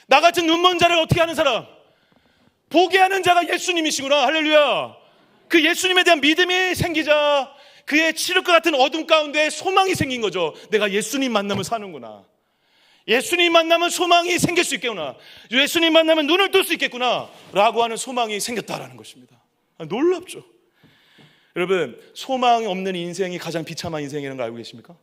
나 같은 눈먼 자를 어떻게 하는 사람? 보게 하는 자가 예수님이시구나. 할렐루야. 그 예수님에 대한 믿음이 생기자 그의 칠흑과 같은 어둠 가운데 소망이 생긴 거죠. 내가 예수님 만나면 사는구나. 예수님 만나면 소망이 생길 수 있겠구나. 예수님 만나면 눈을 뜰 수 있겠구나 라고 하는 소망이 생겼다라는 것입니다. 놀랍죠. 여러분, 소망이 없는 인생이 가장 비참한 인생이라는 거 알고 계십니까?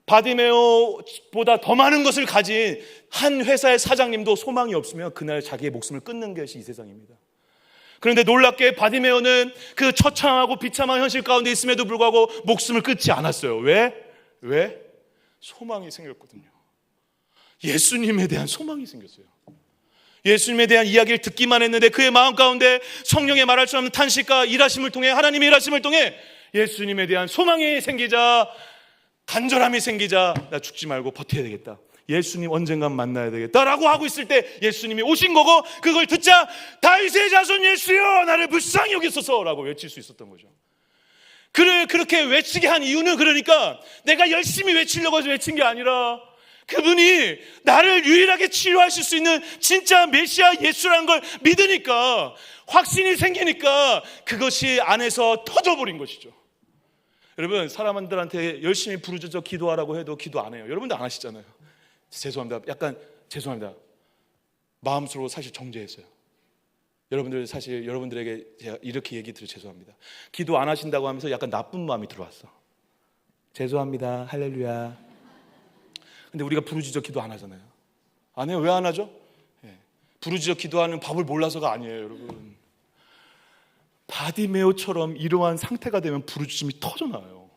바디메오보다 더 많은 것을 가진 한 회사의 사장님도 소망이 없으면 그날 자기의 목숨을 끊는 것이 이 세상입니다. 그런데 놀랍게 바디메오는 그 처참하고 비참한 현실 가운데 있음에도 불구하고 목숨을 끊지 않았어요. 왜? 소망이 생겼거든요. 예수님에 대한 소망이 생겼어요. 예수님에 대한 이야기를 듣기만 했는데 그의 마음 가운데 성령의 말할 수 없는 탄식과 일하심을 통해 하나님의 일하심을 통해 예수님에 대한 소망이 생기자 간절함이 생기자 나 죽지 말고 버텨야 되겠다. 예수님 언젠간 만나야 되겠다라고 하고 있을 때 예수님이 오신 거고 그걸 듣자 다윗의 자손 예수여 나를 불쌍히 여기소서라고 외칠 수 있었던 거죠. 그를 그렇게 외치게 한 이유는 그러니까 내가 열심히 외치려고 해서 외친 게 아니라 그분이 나를 유일하게 치료하실 수 있는 진짜 메시아 예수라는 걸 믿으니까 확신이 생기니까 그것이 안에서 터져버린 것이죠. 여러분, 사람들한테 열심히 부르짖어 기도하라고 해도 기도 안 해요. 여러분도 안 하시잖아요. 죄송합니다. 약간 죄송합니다. 마음속으로 사실 정죄했어요. 여러분들, 사실 여러분들에게 제가 이렇게 얘기 드려 죄송합니다. 기도 안 하신다고 하면서 약간 나쁜 마음이 들어왔어. 죄송합니다. 할렐루야. 근데 우리가 부르짖어 기도 안 하잖아요. 안 해요. 왜 안 하죠? 부르짖어 기도하는 법을 몰라서가 아니에요, 여러분. 바디메오처럼 이러한 상태가 되면 부르짖음이 터져나와요.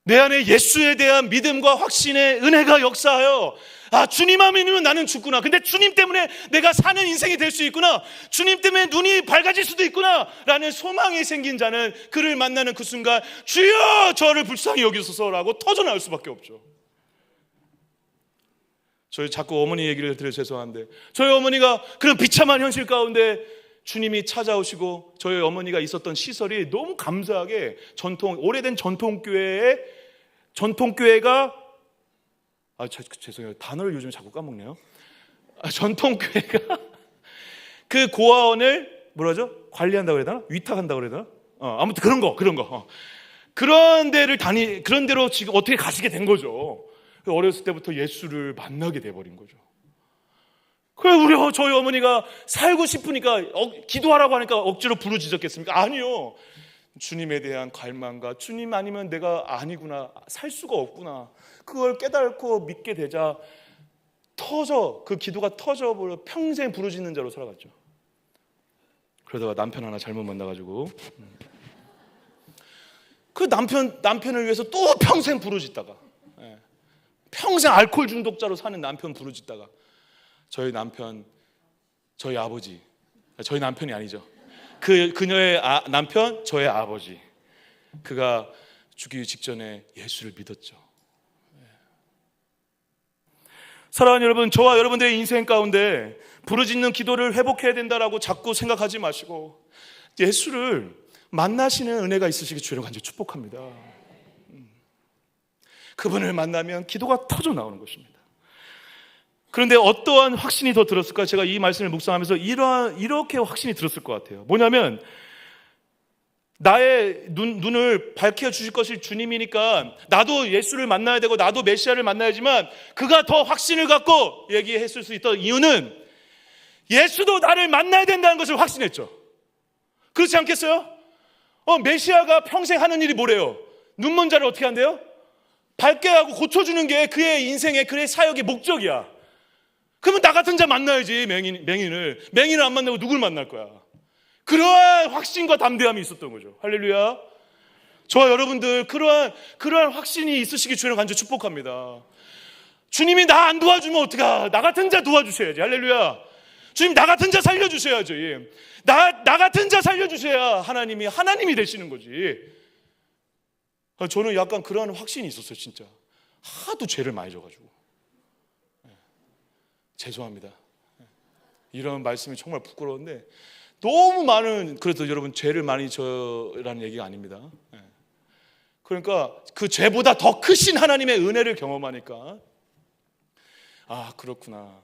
내 안에 예수에 대한 믿음과 확신의 은혜가 역사하여, 아, 주님만 믿으면 나는 죽구나. 근데 주님 때문에 내가 사는 인생이 될 수 있구나. 주님 때문에 눈이 밝아질 수도 있구나 라는 소망이 생긴 자는 그를 만나는 그 순간 주여 저를 불쌍히 여기소서라고 터져나올 수밖에 없죠. 저희 자꾸 어머니 얘기를 드려 죄송한데, 저희 어머니가 그런 비참한 현실 가운데 주님이 찾아오시고 저희 어머니가 있었던 시설이 너무 감사하게 오래된 전통교회가 죄송해요. 단어를 요즘 자꾸 까먹네요. 전통교회가 그 고아원을 뭐라죠? 관리한다고 그래야 되나? 위탁한다고 그래야 되나? 아무튼 그런 거. 그런 데로 지금 어떻게 가시게 된 거죠. 어렸을 때부터 예수를 만나게 돼버린 거죠. 그래, 저희 어머니가 살고 싶으니까 기도하라고 하니까 억지로 부르짖었겠습니까? 아니요. 주님에 대한 갈망과 주님 아니면 내가 아니구나, 살 수가 없구나, 그걸 깨닫고 믿게 되자 그 기도가 터져버려 평생 부르짖는 자로 살아갔죠. 그러다가 남편 하나 잘못 만나가지고 그 남편을 위해서 또 평생 부르짖다가, 평생 알코올 중독자로 사는 남편 부르짖다가 저희 아버지, 저희 남편이 아니죠. 그녀의 남편, 저의 아버지, 그가 죽기 직전에 예수를 믿었죠. 사랑하는 여러분, 저와 여러분들의 인생 가운데 부르짖는 기도를 회복해야 된다라고 자꾸 생각하지 마시고 예수를 만나시는 은혜가 있으시기 주를 간절히 축복합니다. 그분을 만나면 기도가 터져 나오는 것입니다. 그런데 어떠한 확신이 더 들었을까? 제가 이 말씀을 묵상하면서 이렇게 확신이 들었을 것 같아요. 뭐냐면 나의 눈을 밝혀주실 것이 주님이니까 나도 예수를 만나야 되고 나도 메시아를 만나야지만, 그가 더 확신을 갖고 얘기했을 수 있던 이유는 예수도 나를 만나야 된다는 것을 확신했죠. 그렇지 않겠어요? 메시아가 평생 하는 일이 뭐래요? 눈먼 자를 어떻게 한대요? 밝게 하고 고쳐주는 게 그의 인생의, 그의 사역의 목적이야. 그러면 나 같은 자 만나야지. 맹인을 안 만나고 누굴 만날 거야? 그러한 확신과 담대함이 있었던 거죠. 할렐루야. 저와 여러분들 그러한 확신이 있으시기 주님 간절히 축복합니다. 주님이 나 안 도와주면 어떡하? 나 같은 자 도와주셔야지. 할렐루야. 주님, 나 같은 자 살려주셔야죠. 나 같은 자 살려주셔야 하나님이 되시는 거지. 저는 약간 그러한 확신이 있었어요. 진짜 하도 죄를 많이 져가지고. 죄송합니다. 이런 말씀이 정말 부끄러운데 너무 많은, 그래도 여러분 죄를 많이 져라는 얘기가 아닙니다. 그러니까 그 죄보다 더 크신 하나님의 은혜를 경험하니까, 아, 그렇구나,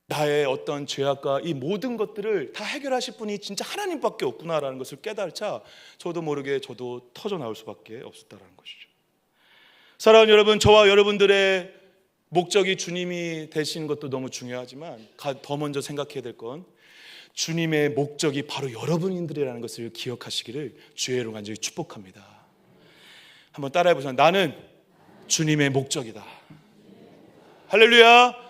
나의 어떤 죄악과 이 모든 것들을 다 해결하실 분이 진짜 하나님밖에 없구나라는 것을 깨달자 저도 모르게 저도 터져 나올 수밖에 없었다는 것이죠. 사랑하는 여러분, 저와 여러분들의 목적이 주님이 되신 것도 너무 중요하지만 더 먼저 생각해야 될 건 주님의 목적이 바로 여러분들이라는 것을 기억하시기를 주의 이름으로 간절히 축복합니다. 한번 따라해 보세요. 나는 주님의 목적이다. 할렐루야.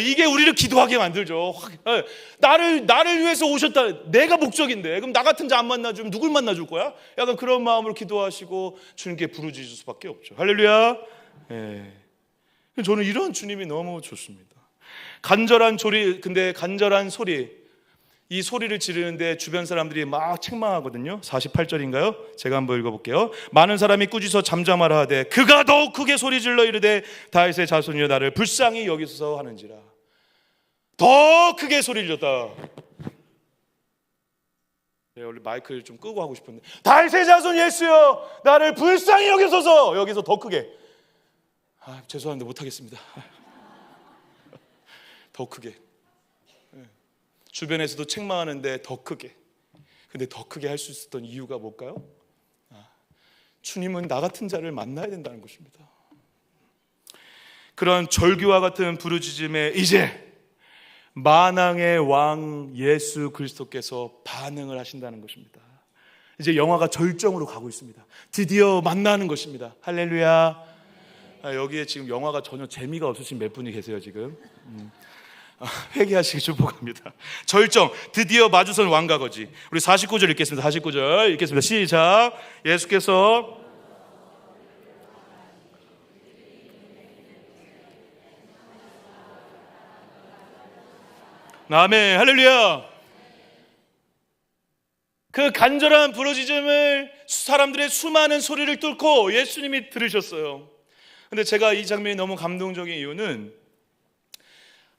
이게 우리를 기도하게 만들죠. 나를 위해서 오셨다. 내가 목적인데 그럼 나 같은 자 안 만나주면 누굴 만나줄 거야? 약간 그런 마음으로 기도하시고 주님께 부르짖을 수밖에 없죠. 할렐루야. 저는 이런 주님이 너무 좋습니다. 간절한 소리, 이 소리를 지르는데 주변 사람들이 막 책망하거든요. 48절인가요? 제가 한번 읽어볼게요. 많은 사람이 꾸짖어 잠잠하라 하되 그가 더욱 크게 소리질러 이르되 다윗의 자손이여 나를 불쌍히 여기소서 하는지라. 더 크게 소리를 졌다. 원래 마이크를 좀 끄고 하고 싶었는데, 다윗의 자손 예수여 나를 불쌍히 여기소서. 여기서 더 크게. 죄송한데 못하겠습니다. 더 크게. 주변에서도 책망하는데 더 크게. 근데 더 크게 할 수 있었던 이유가 뭘까요? 주님은 나 같은 자를 만나야 된다는 것입니다. 그런 절규와 같은 부르짖음에 이제 만왕의 왕 예수 그리스도께서 반응을 하신다는 것입니다. 이제 영화가 절정으로 가고 있습니다. 드디어 만나는 것입니다. 할렐루야. 여기에 지금 영화가 전혀 재미가 없으신 몇 분이 계세요 지금. 회개하시기 축복합니다. 절정, 드디어 마주선 왕과 거지. 우리 49절 읽겠습니다. 49절 읽겠습니다. 시작. 예수께서 아멘. 할렐루야. 그 간절한 부르짖음을 사람들의 수많은 소리를 뚫고 예수님이 들으셨어요. 근데 제가 이 장면이 너무 감동적인 이유는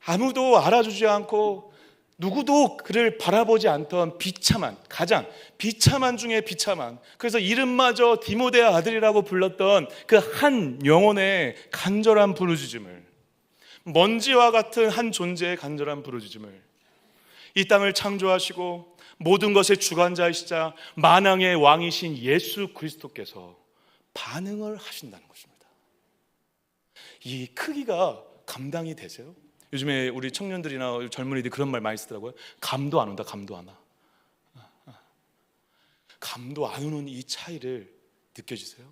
아무도 알아주지 않고 누구도 그를 바라보지 않던 비참한, 가장 비참한 중에 비참한, 그래서 이름마저 디모데의 아들이라고 불렀던 그 한 영혼의 간절한 부르짖음을, 먼지와 같은 한 존재의 간절한 부르짖음을 이 땅을 창조하시고 모든 것의 주관자이시자 만왕의 왕이신 예수 그리스도께서 반응을 하신다는 것입니다. 이 크기가 감당이 되세요? 요즘에 우리 청년들이나 젊은이들이 그런 말 많이 쓰더라고요. 감도 안 온다, 감도 안 와. 감도 안 오는 이 차이를 느껴지세요?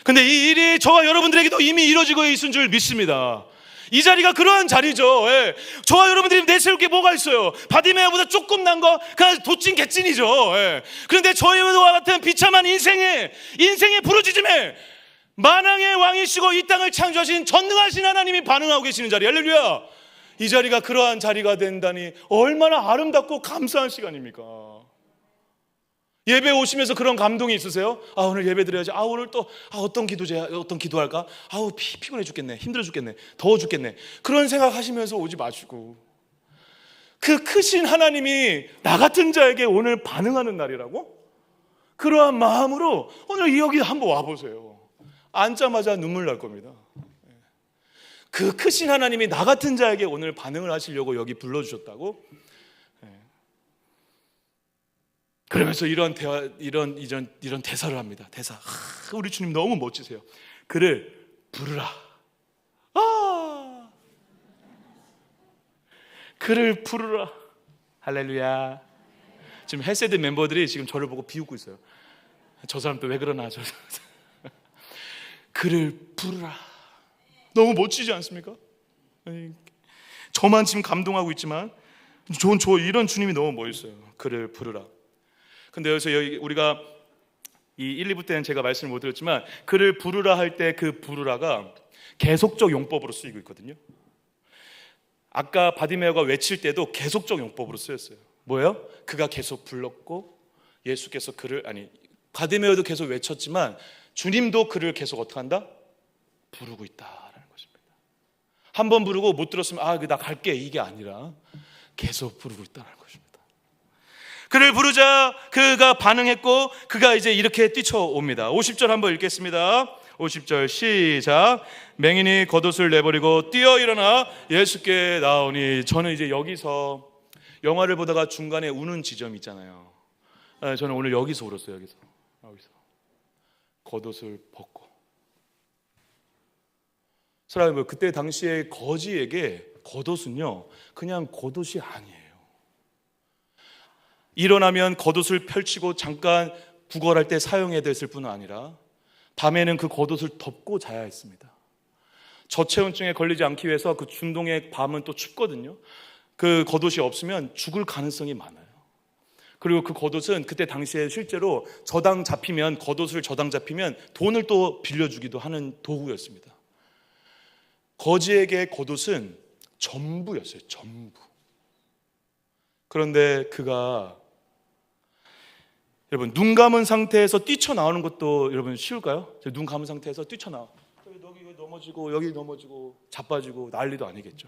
근데 이 일이 저와 여러분들에게도 이미 이루어지고 있는 줄 믿습니다. 이 자리가 그러한 자리죠. 예. 저와 여러분들이 내세울 게 뭐가 있어요? 바디메어보다 조금 난 거 그냥 도찐 개찐이죠. 예. 그런데 저희와 같은 비참한 인생의 부르짖음에 만왕의 왕이시고 이 땅을 창조하신 전능하신 하나님이 반응하고 계시는 자리. 할렐루야. 이 자리가 그러한 자리가 된다니 얼마나 아름답고 감사한 시간입니까? 예배 오시면서 그런 감동이 있으세요? 오늘 예배 드려야지. 오늘 또 어떤 기도할까? 피곤해 죽겠네, 힘들어 죽겠네, 더워 죽겠네, 그런 생각하시면서 오지 마시고, 그 크신 하나님이 나 같은 자에게 오늘 반응하는 날이라고? 그러한 마음으로 오늘 여기 한번 와보세요. 앉자마자 눈물 날 겁니다. 그 크신 하나님이 나 같은 자에게 오늘 반응을 하시려고 여기 불러주셨다고? 그러면서 이런 대사를 합니다. 대사. 우리 주님 너무 멋지세요. 그를 부르라. 그를 부르라. 할렐루야. 지금 헬세드 멤버들이 지금 저를 보고 비웃고 있어요. 저 사람 또 왜 그러나. 그를 부르라. 너무 멋지지 않습니까? 저만 지금 감동하고 있지만 이런 주님이 너무 멋있어요. 그를 부르라. 근데 여기서 우리가 이 1, 2부 때는 제가 말씀을 못 드렸지만 그를 부르라 할 때 그 부르라가 계속적 용법으로 쓰이고 있거든요. 아까 바디메어가 외칠 때도 계속적 용법으로 쓰였어요. 뭐예요? 그가 계속 불렀고 예수께서 바디메어도 계속 외쳤지만 주님도 그를 계속 어떻게 한다? 부르고 있다라는 것입니다. 한 번 부르고 못 들었으면 나 갈게, 이게 아니라 계속 부르고 있다는 것입니다. 그를 부르자 그가 반응했고 그가 이제 이렇게 뛰쳐옵니다. 50절 한번 읽겠습니다. 50절 시작. 맹인이 겉옷을 내버리고 뛰어 일어나 예수께 나오니. 저는 이제 여기서 영화를 보다가 중간에 우는 지점이 있잖아요. 저는 오늘 여기서 울었어요. 여기서 겉옷을 벗고. 사랑하는 그때 당시에 거지에게 겉옷은요 그냥 겉옷이 아니에요. 일어나면 겉옷을 펼치고 잠깐 구걸할 때 사용해야 됐을 뿐 아니라 밤에는 그 겉옷을 덮고 자야 했습니다. 저체온증에 걸리지 않기 위해서 그 중동의 밤은 또 춥거든요. 그 겉옷이 없으면 죽을 가능성이 많아요. 그리고 그 겉옷은 그때 당시에 실제로 겉옷을 저당 잡히면 돈을 또 빌려주기도 하는 도구였습니다. 거지에게 겉옷은 전부였어요. 전부. 그런데 그가 여러분 눈 감은 상태에서 뛰쳐나오는 것도 여러분 쉬울까요? 눈 감은 상태에서 뛰쳐나와 여기 넘어지고 자빠지고 난리도 아니겠죠.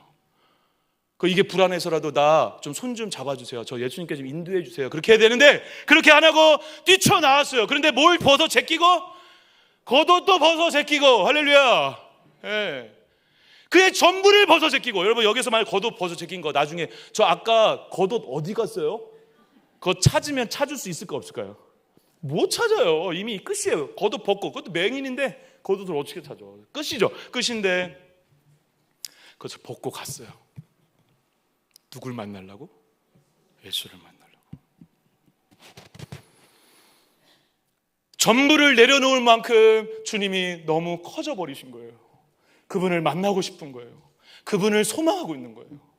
이게 불안해서라도 나 좀 손 좀 잡아주세요. 저 예수님께 좀 인도해 주세요. 그렇게 해야 되는데 그렇게 안 하고 뛰쳐나왔어요. 그런데 뭘 벗어 제끼고? 겉옷도 벗어 제끼고. 할렐루야. 예. 그의 전부를 벗어 제끼고. 여러분 여기서 만약 겉옷 벗어 제낀 거 나중에 저 아까 겉옷 어디 갔어요? 그거 찾으면 찾을 수 있을까 없을까요? 못 찾아요. 이미 끝이에요. 겉옷 벗고, 그것도 맹인인데 겉옷을 어떻게 찾아? 끝이죠. 끝인데 그것을 벗고 갔어요. 누굴 만나려고? 예수를 만나려고. 전부를 내려놓을 만큼 주님이 너무 커져 버리신 거예요. 그분을 만나고 싶은 거예요. 그분을 소망하고 있는 거예요.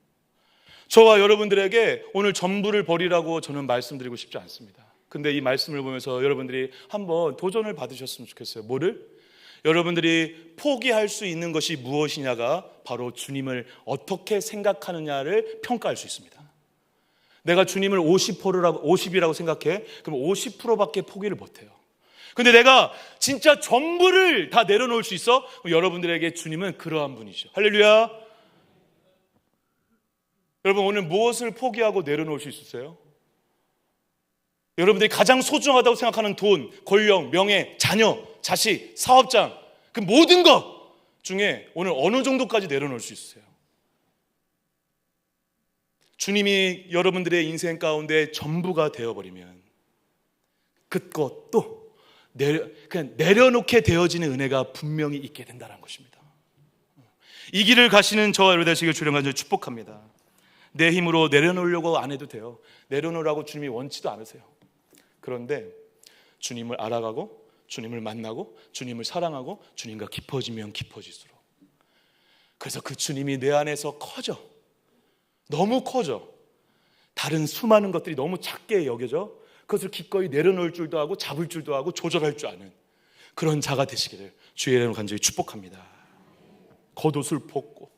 저와 여러분들에게 오늘 전부를 버리라고 저는 말씀드리고 싶지 않습니다. 근데 이 말씀을 보면서 여러분들이 한번 도전을 받으셨으면 좋겠어요. 뭐를? 여러분들이 포기할 수 있는 것이 무엇이냐가 바로 주님을 어떻게 생각하느냐를 평가할 수 있습니다. 내가 주님을 50이라고 생각해. 그럼 50%밖에 포기를 못해요. 근데 내가 진짜 전부를 다 내려놓을 수 있어? 여러분들에게 주님은 그러한 분이죠. 할렐루야. 여러분, 오늘 무엇을 포기하고 내려놓을 수 있으세요? 여러분들이 가장 소중하다고 생각하는 돈, 권력, 명예, 자녀, 자식, 사업장, 그 모든 것 중에 오늘 어느 정도까지 내려놓을 수 있으세요? 주님이 여러분들의 인생 가운데 전부가 되어버리면 그것도 그냥 내려놓게 되어지는 은혜가 분명히 있게 된다는 것입니다. 이 길을 가시는 저와 여러분 되시길 주님 간절히 축복합니다. 내 힘으로 내려놓으려고 안 해도 돼요. 내려놓으라고 주님이 원치도 않으세요. 그런데 주님을 알아가고 주님을 만나고 주님을 사랑하고 주님과 깊어지면 깊어질수록, 그래서 그 주님이 내 안에서 커져, 너무 커져. 다른 수많은 것들이 너무 작게 여겨져 그것을 기꺼이 내려놓을 줄도 하고 잡을 줄도 하고 조절할 줄 아는 그런 자가 되시기를 주의 이름으로 간절히 축복합니다. 겉옷을 벗고.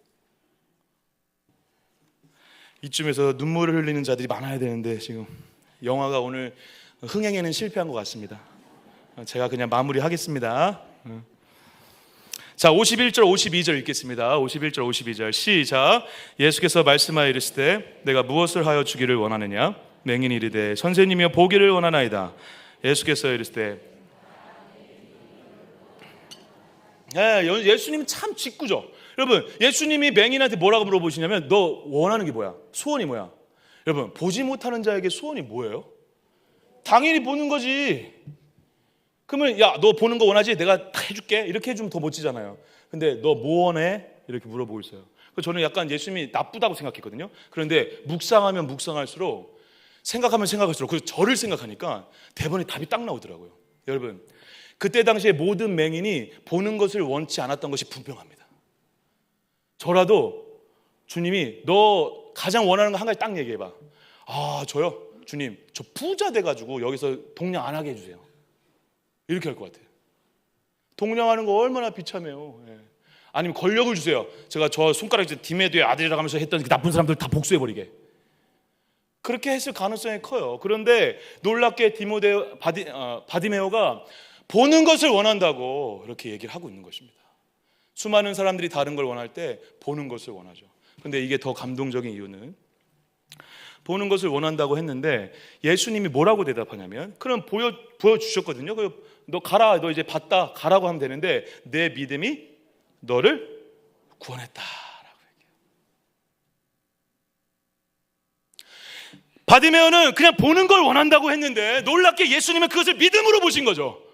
이쯤에서 눈물을 흘리는 자들이 많아야 되는데 지금 영화가 오늘 흥행에는 실패한 것 같습니다. 제가 그냥 마무리하겠습니다. 자, 51절 52절 읽겠습니다. 51절 52절 시작. 예수께서 말씀하여 이르시되 내가 무엇을 하여 주기를 원하느냐? 맹인이 이르되 선생님이여 보기를 원하나이다. 예수께서 이르시되, 예수님 참 직구죠. 여러분, 예수님이 맹인한테 뭐라고 물어보시냐면 너 원하는 게 뭐야? 소원이 뭐야? 여러분, 보지 못하는 자에게 소원이 뭐예요? 당연히 보는 거지. 그러면 야, 너 보는 거 원하지? 내가 다 해줄게. 이렇게 해주면 더 멋지잖아요. 근데 너 뭐 원해? 이렇게 물어보고 있어요. 저는 약간 예수님이 나쁘다고 생각했거든요. 그런데 묵상하면 묵상할수록, 생각하면 생각할수록, 그래서 저를 생각하니까 대본에 답이 딱 나오더라고요. 여러분, 그때 당시에 모든 맹인이 보는 것을 원치 않았던 것이 분명합니다. 저라도 주님이 너 가장 원하는 거 한 가지 딱 얘기해봐. 아, 저요? 주님, 저 부자 돼가지고 여기서 동냥 안 하게 해주세요. 이렇게 할 것 같아요. 동냥하는 거 얼마나 비참해요. 아니면 권력을 주세요. 제가 저 손가락 디메드의 아들이라고 하면서 했던 그 나쁜 사람들 다 복수해버리게. 그렇게 했을 가능성이 커요. 그런데 놀랍게 바디메오가 보는 것을 원한다고 이렇게 얘기를 하고 있는 것입니다. 수많은 사람들이 다른 걸 원할 때 보는 것을 원하죠. 근데 이게 더 감동적인 이유는 보는 것을 원한다고 했는데 예수님이 뭐라고 대답하냐면, 그럼 보여주셨거든요. 너 가라, 너 이제 봤다, 가라고 하면 되는데 내 믿음이 너를 구원했다라고 얘기해요. 바디메오는 그냥 보는 걸 원한다고 했는데 놀랍게 예수님은 그것을 믿음으로 보신 거죠.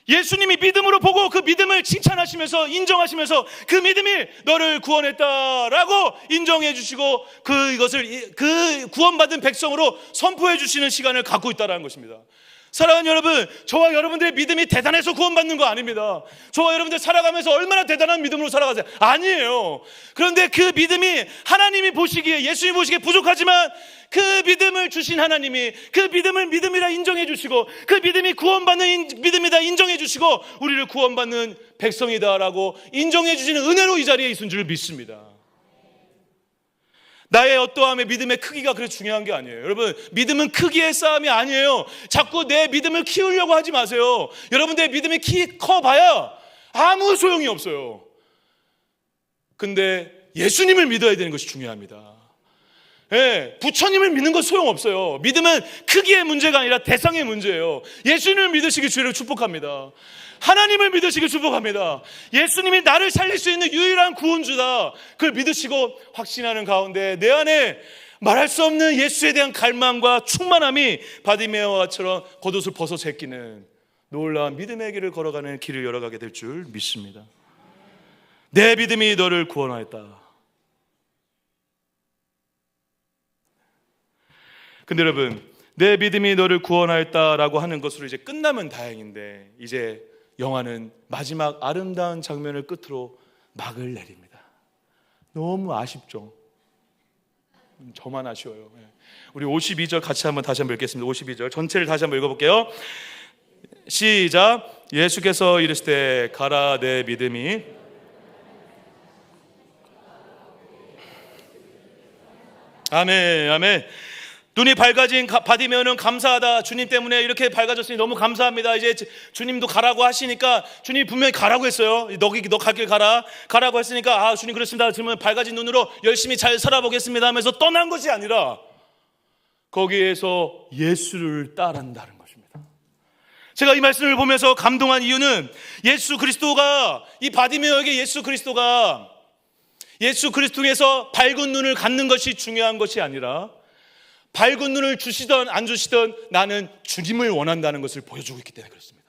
예수님이 믿음으로 보고 그 믿음을 칭찬하시면서 인정하시면서 그 믿음이 너를 구원했다라고 인정해 주시고 그 구원받은 백성으로 선포해 주시는 시간을 갖고 있다는 것입니다. 사랑하는 여러분, 저와 여러분들의 믿음이 대단해서 구원받는 거 아닙니다. 저와 여러분들 살아가면서 얼마나 대단한 믿음으로 살아가세요? 아니에요. 그런데 그 믿음이 하나님이 보시기에, 예수님이 보시기에 부족하지만 그 믿음을 주신 하나님이 그 믿음을 믿음이라 인정해 주시고 그 믿음이 구원받는 믿음이다 인정해 주시고 우리를 구원받는 백성이다라고 인정해 주시는 은혜로 이 자리에 있은 줄 믿습니다. 나의 어떠함의 믿음의 크기가 그렇게 중요한 게 아니에요. 여러분, 믿음은 크기의 싸움이 아니에요. 자꾸 내 믿음을 키우려고 하지 마세요. 여러분들의 믿음이 커봐야 아무 소용이 없어요. 근데 예수님을 믿어야 되는 것이 중요합니다. 부처님을 믿는 건 소용없어요. 믿음은 크기의 문제가 아니라 대상의 문제예요. 예수님을 믿으시길 주를 축복합니다. 하나님을 믿으시길 축복합니다. 예수님이 나를 살릴 수 있는 유일한 구원주다. 그걸 믿으시고 확신하는 가운데 내 안에 말할 수 없는 예수에 대한 갈망과 충만함이 바디메오처럼 겉옷을 벗어 제끼는 놀라운 믿음의 길을 걸어가는 길을 열어가게 될 줄 믿습니다. 내 믿음이 너를 구원하였다. 근데 여러분, 내 믿음이 너를 구원하였다라고 하는 것으로 이제 끝나면 다행인데, 이제 영화는 마지막 아름다운 장면을 끝으로 막을 내립니다. 너무 아쉽죠. 저만 아쉬워요. 우리 52절 같이 다시 한번 읽겠습니다. 52절 전체를 다시 한번 읽어볼게요. 시작. 예수께서 이르시되 가라 내 믿음이 아멘 아멘. 눈이 밝아진 바디메오는 감사하다. 주님 때문에 이렇게 밝아졌으니 너무 감사합니다. 이제 주님도 가라고 하시니까, 주님이 분명히 가라고 했어요. 너 갈 길 가라고 했으니까, 아 주님 그렇습니다. 그러면 밝아진 눈으로 열심히 잘 살아보겠습니다 하면서 떠난 것이 아니라 거기에서 예수를 따른다는 것입니다. 제가 이 말씀을 보면서 감동한 이유는, 예수 그리스도가, 이 바디메오에게 예수 그리스도에서 밝은 눈을 갖는 것이 중요한 것이 아니라, 밝은 눈을 주시던 안 주시던 나는 주님을 원한다는 것을 보여주고 있기 때문에 그렇습니다.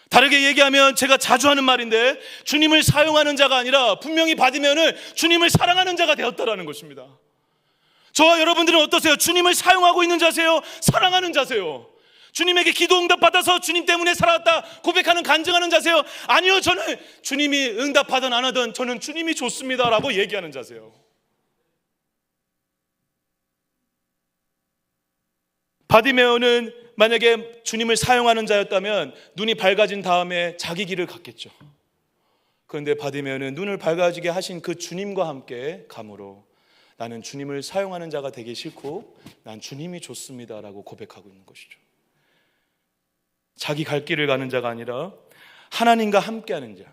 다르게 얘기하면, 제가 자주 하는 말인데, 주님을 사용하는 자가 아니라 분명히 바디메오는 주님을 사랑하는 자가 되었다라는 것입니다. 저와 여러분들은 어떠세요? 주님을 사용하고 있는 자세요? 사랑하는 자세요? 주님에게 기도 응답 받아서 주님 때문에 살아왔다 고백하는, 간증하는 자세요? 아니요, 저는 주님이 응답하든 안 하든 저는 주님이 좋습니다라고 얘기하는 자세요. 바디메오는 만약에 주님을 사용하는 자였다면 눈이 밝아진 다음에 자기 길을 갔겠죠. 그런데 바디메오는 눈을 밝아지게 하신 그 주님과 함께 감으로, 나는 주님을 사용하는 자가 되기 싫고 난 주님이 좋습니다라고 고백하고 있는 것이죠. 자기 갈 길을 가는 자가 아니라 하나님과 함께하는 자,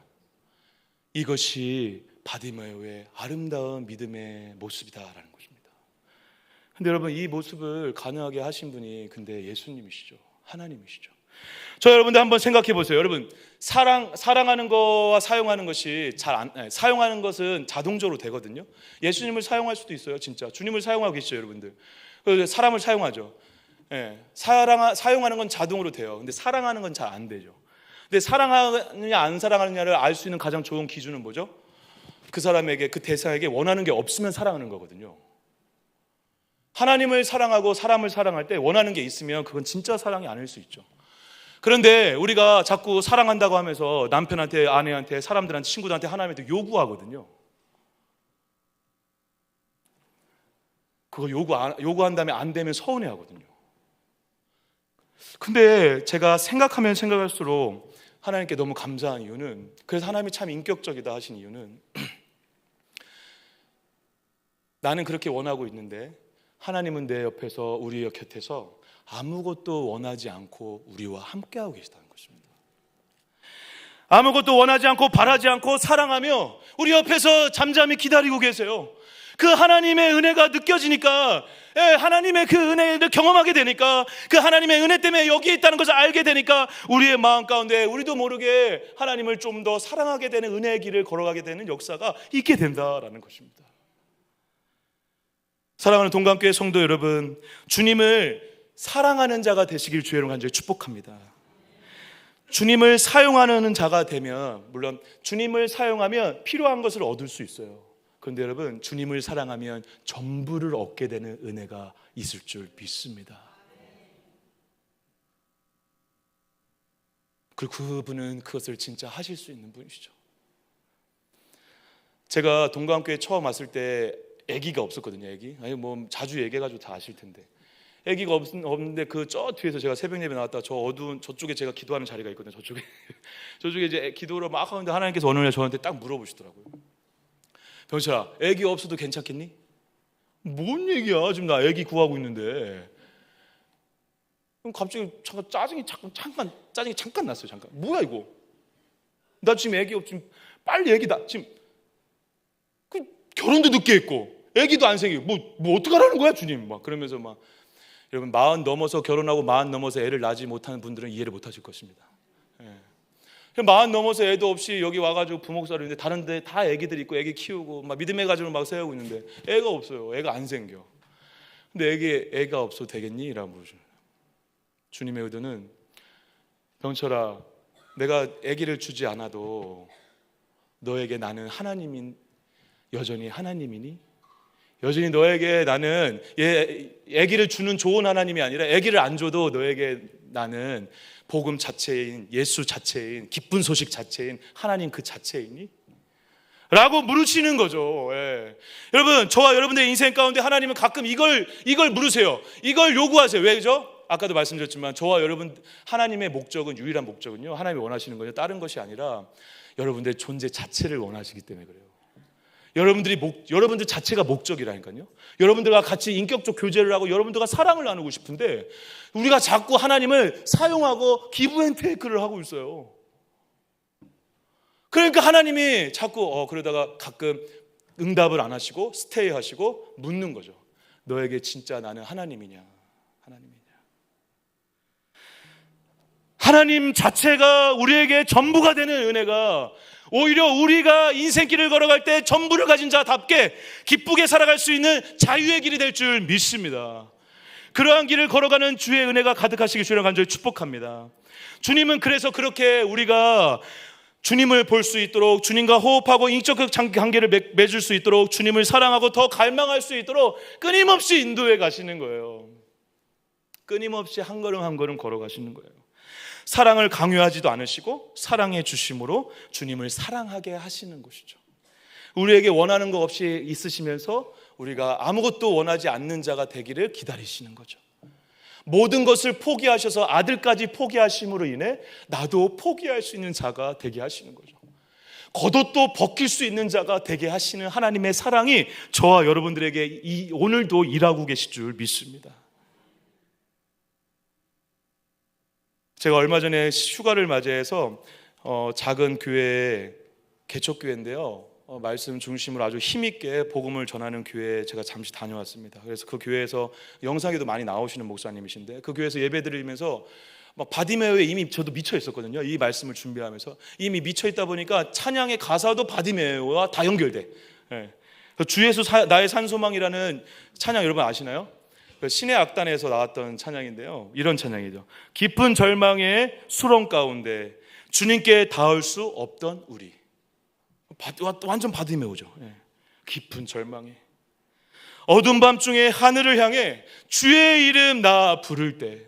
이것이 바디메오의 아름다운 믿음의 모습이다라는 것입니다. 근데 여러분, 이 모습을 가능하게 하신 분이 근데 예수님이시죠. 하나님이시죠. 저 여러분들 한번 생각해 보세요. 여러분, 사랑하는 거와 사용하는 것이 사용하는 것은 자동적으로 되거든요. 예수님을 사용할 수도 있어요. 진짜 주님을 사용하고 계시죠, 여러분들. 사람을 사용하죠. 사용하는 건 자동으로 돼요. 근데 사랑하는 건 잘 안 되죠. 근데 사랑하느냐 안 사랑하느냐를 알 수 있는 가장 좋은 기준은 뭐죠? 그 사람에게, 그 대상에게 원하는 게 없으면 사랑하는 거거든요. 하나님을 사랑하고 사람을 사랑할 때 원하는 게 있으면 그건 진짜 사랑이 아닐 수 있죠. 그런데 우리가 자꾸 사랑한다고 하면서 남편한테, 아내한테, 사람들한테, 친구들한테, 하나님한테 요구하거든요. 그거 요구한 다음에 안 되면 서운해하거든요. 근데 제가 생각하면 생각할수록 하나님께 너무 감사한 이유는, 그래서 하나님이 참 인격적이다 하신 이유는, 나는 그렇게 원하고 있는데 하나님은 내 옆에서, 우리 곁에서 아무것도 원하지 않고 우리와 함께하고 계시다는 것입니다. 아무것도 원하지 않고 바라지 않고 사랑하며 우리 옆에서 잠잠히 기다리고 계세요. 그 하나님의 은혜가 느껴지니까, 하나님의 그 은혜를 경험하게 되니까, 그 하나님의 은혜 때문에 여기에 있다는 것을 알게 되니까 우리의 마음 가운데 우리도 모르게 하나님을 좀 더 사랑하게 되는, 은혜의 길을 걸어가게 되는 역사가 있게 된다라는 것입니다. 사랑하는 동감교회 성도 여러분, 주님을 사랑하는 자가 되시길 주의 이름으로 간절히 축복합니다. 주님을 사용하는 자가 되면, 물론 주님을 사용하면 필요한 것을 얻을 수 있어요. 그런데 여러분, 주님을 사랑하면 전부를 얻게 되는 은혜가 있을 줄 믿습니다. 그리고 그분은 그것을 진짜 하실 수 있는 분이시죠. 제가 동감교회 처음 왔을 때 아기가 없었거든요. 아기. 뭐 자주 얘기해가지고 다 아실 텐데, 아기가 없는데 그 저 뒤에서 제가 새벽 예배 나왔다 저 어두운 저쪽에 제가 기도하는 자리가 있거든요. 저쪽에 이제 기도를 막 하는데 하나님께서 어느 날 저한테 딱 물어보시더라고요. 병철아, 아기 없어도 괜찮겠니? 뭔 얘기야? 지금 나 아기 구하고 있는데. 그럼 갑자기 짜증이 잠깐 났어요. 잠깐. 뭐야 이거? 나 지금 아기 지금 빨리 아기 나 지금 결혼도 늦게 했고 아기도 안 생기고 뭐 어떡하라는 거야 주님? 막 그러면서 막, 여러분 40 넘어서 결혼하고 40 넘어서 애를 낳지 못하는 분들은 이해를 못 하실 것입니다. 마흔 넘어서 애도 없이 여기 와가지고 부목사로 있는데 다른 데 다 애기들 있고 애기 키우고 막 믿음의 가정을 막 세우고 있는데 애가 없어요. 애가 안 생겨. 근데 애가 없어도 되겠니? 라고 물어줘요. 주님의 의도는 병철아, 내가 아기를 주지 않아도 너에게 나는 여전히 하나님이니? 여전히 너에게 나는 아기를 주는 좋은 하나님이 아니라 아기를 안 줘도 너에게 나는 복음 자체인, 예수 자체인, 기쁜 소식 자체인 하나님 그 자체이니? 라고 물으시는 거죠. 예. 여러분, 저와 여러분들의 인생 가운데 하나님은 가끔 이걸 물으세요. 이걸 요구하세요. 왜죠? 아까도 말씀드렸지만 저와 여러분 하나님의 목적은, 유일한 목적은요, 하나님이 원하시는 거요, 다른 것이 아니라 여러분들의 존재 자체를 원하시기 때문에 그래요. 여러분들 자체가 목적이라니까요. 여러분들과 같이 인격적 교제를 하고 여러분들과 사랑을 나누고 싶은데 우리가 자꾸 하나님을 사용하고 기브앤테이크를 하고 있어요. 그러니까 하나님이 자꾸 그러다가 가끔 응답을 안 하시고 스테이 하시고 묻는 거죠. 너에게 진짜 나는 하나님이냐? 하나님 자체가 우리에게 전부가 되는 은혜가 오히려 우리가 인생길을 걸어갈 때 전부를 가진 자답게 기쁘게 살아갈 수 있는 자유의 길이 될 줄 믿습니다. 그러한 길을 걸어가는 주의 은혜가 가득하시기 주를 간절히 축복합니다. 주님은 그래서 그렇게 우리가 주님을 볼 수 있도록, 주님과 호흡하고 인적 관계를 맺을 수 있도록, 주님을 사랑하고 더 갈망할 수 있도록 끊임없이 인도해 가시는 거예요. 끊임없이 한 걸음 한 걸음 걸어가시는 거예요. 사랑을 강요하지도 않으시고 사랑해 주심으로 주님을 사랑하게 하시는 것이죠. 우리에게 원하는 것 없이 있으시면서 우리가 아무것도 원하지 않는 자가 되기를 기다리시는 거죠. 모든 것을 포기하셔서 아들까지 포기하심으로 인해 나도 포기할 수 있는 자가 되게 하시는 거죠. 겉옷도 벗길 수 있는 자가 되게 하시는 하나님의 사랑이 저와 여러분들에게 오늘도 일하고 계실 줄 믿습니다. 제가 얼마 전에 휴가를 맞이해서 작은 교회, 개척교회인데요, 말씀 중심으로 아주 힘있게 복음을 전하는 교회에 제가 잠시 다녀왔습니다. 그래서 그 교회에서 영상에도 많이 나오시는 목사님이신데 그 교회에서 예배드리면서 막 바디메오에 이미 저도 미쳐 있었거든요. 이 말씀을 준비하면서 이미 미쳐 있다 보니까 찬양의 가사도 바디메오와 다 연결돼. 네. 주 예수 나의 산소망이라는 찬양 여러분 아시나요? 신의 악단에서 나왔던 찬양인데요, 이런 찬양이죠. 깊은 절망의 수렁 가운데 주님께 닿을 수 없던 우리. 완전 바디메오죠. 깊은 절망에 어두운 밤중에 하늘을 향해 주의 이름 나 부를 때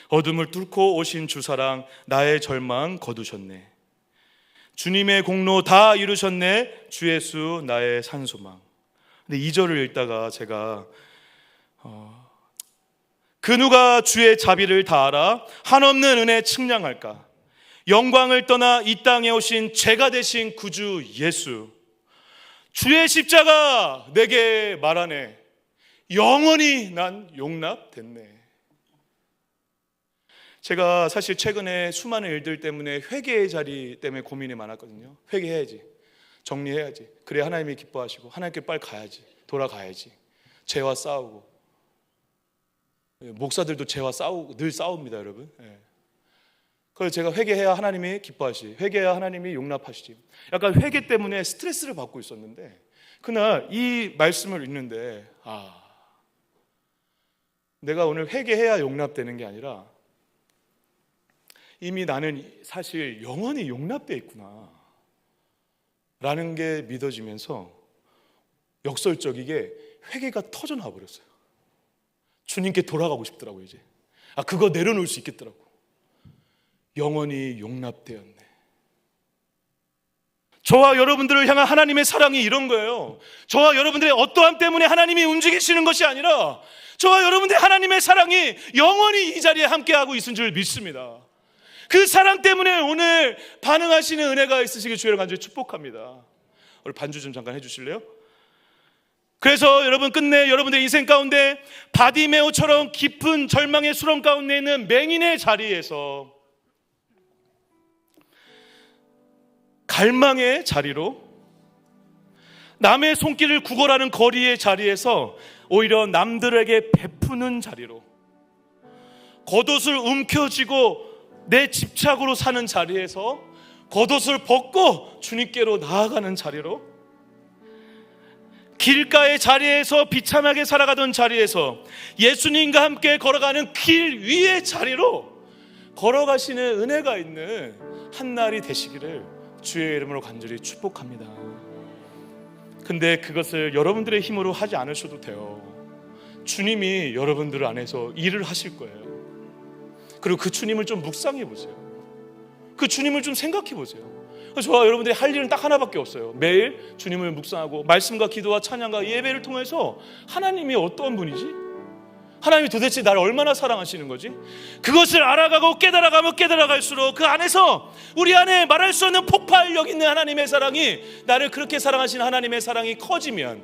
어둠을 뚫고 오신 주사랑 나의 절망 거두셨네. 주님의 공로 다 이루셨네. 주 예수 나의 산소망. 근데 2절을 읽다가 제가 그 누가 주의 자비를 다 알아 한없는 은혜 측량할까. 영광을 떠나 이 땅에 오신 죄가 되신 구주 예수, 주의 십자가 내게 말하네. 영원히 난 용납됐네. 제가 사실 최근에 수많은 일들 때문에 회개의 자리 때문에 고민이 많았거든요. 회개해야지, 정리해야지, 그래야 하나님이 기뻐하시고 하나님께 빨리 가야지, 돌아가야지. 죄와 싸우고, 목사들도 죄와 싸우고 늘 싸웁니다, 여러분. 그래서 제가 회개해야 하나님이 기뻐하시지, 회개해야 하나님이 용납하시지. 약간 회개 때문에 스트레스를 받고 있었는데 그날 이 말씀을 읽는데 내가 오늘 회개해야 용납되는 게 아니라 이미 나는 사실 영원히 용납되어 있구나 라는 게 믿어지면서 역설적이게 회개가 터져나와 버렸어요. 주님께 돌아가고 싶더라고요. 이제 그거 내려놓을 수 있겠더라고. 영원히 용납되었네. 저와 여러분들을 향한 하나님의 사랑이 이런 거예요. 저와 여러분들의 어떠함 때문에 하나님이 움직이시는 것이 아니라 저와 여러분들의 하나님의 사랑이 영원히 이 자리에 함께하고 있는 줄 믿습니다. 그 사랑 때문에 오늘 반응하시는 은혜가 있으시길 주의를 간절히 축복합니다. 우리 반주 좀 잠깐 해주실래요? 그래서 여러분, 끝내 여러분들의 인생 가운데 바디메오처럼 깊은 절망의 수렁 가운데 있는 맹인의 자리에서, 갈망의 자리로, 남의 손길을 구걸하는 거리의 자리에서 오히려 남들에게 베푸는 자리로, 겉옷을 움켜쥐고 내 집착으로 사는 자리에서 겉옷을 벗고 주님께로 나아가는 자리로, 길가의 자리에서 비참하게 살아가던 자리에서 예수님과 함께 걸어가는 길 위의 자리로 걸어가시는 은혜가 있는 한 날이 되시기를 주의 이름으로 간절히 축복합니다. 근데 그것을 여러분들의 힘으로 하지 않으셔도 돼요. 주님이 여러분들 안에서 일을 하실 거예요. 그리고 그 주님을 좀 묵상해 보세요. 그 주님을 좀 생각해 보세요. 저와 여러분들이 할 일은 딱 하나밖에 없어요. 매일 주님을 묵상하고 말씀과 기도와 찬양과 예배를 통해서 하나님이 어떤 분이지? 하나님이 도대체 나를 얼마나 사랑하시는 거지? 그것을 알아가고 깨달아가면 깨달아갈수록 그 안에서 우리 안에 말할 수 없는 폭발력 있는 하나님의 사랑이, 나를 그렇게 사랑하시는 하나님의 사랑이 커지면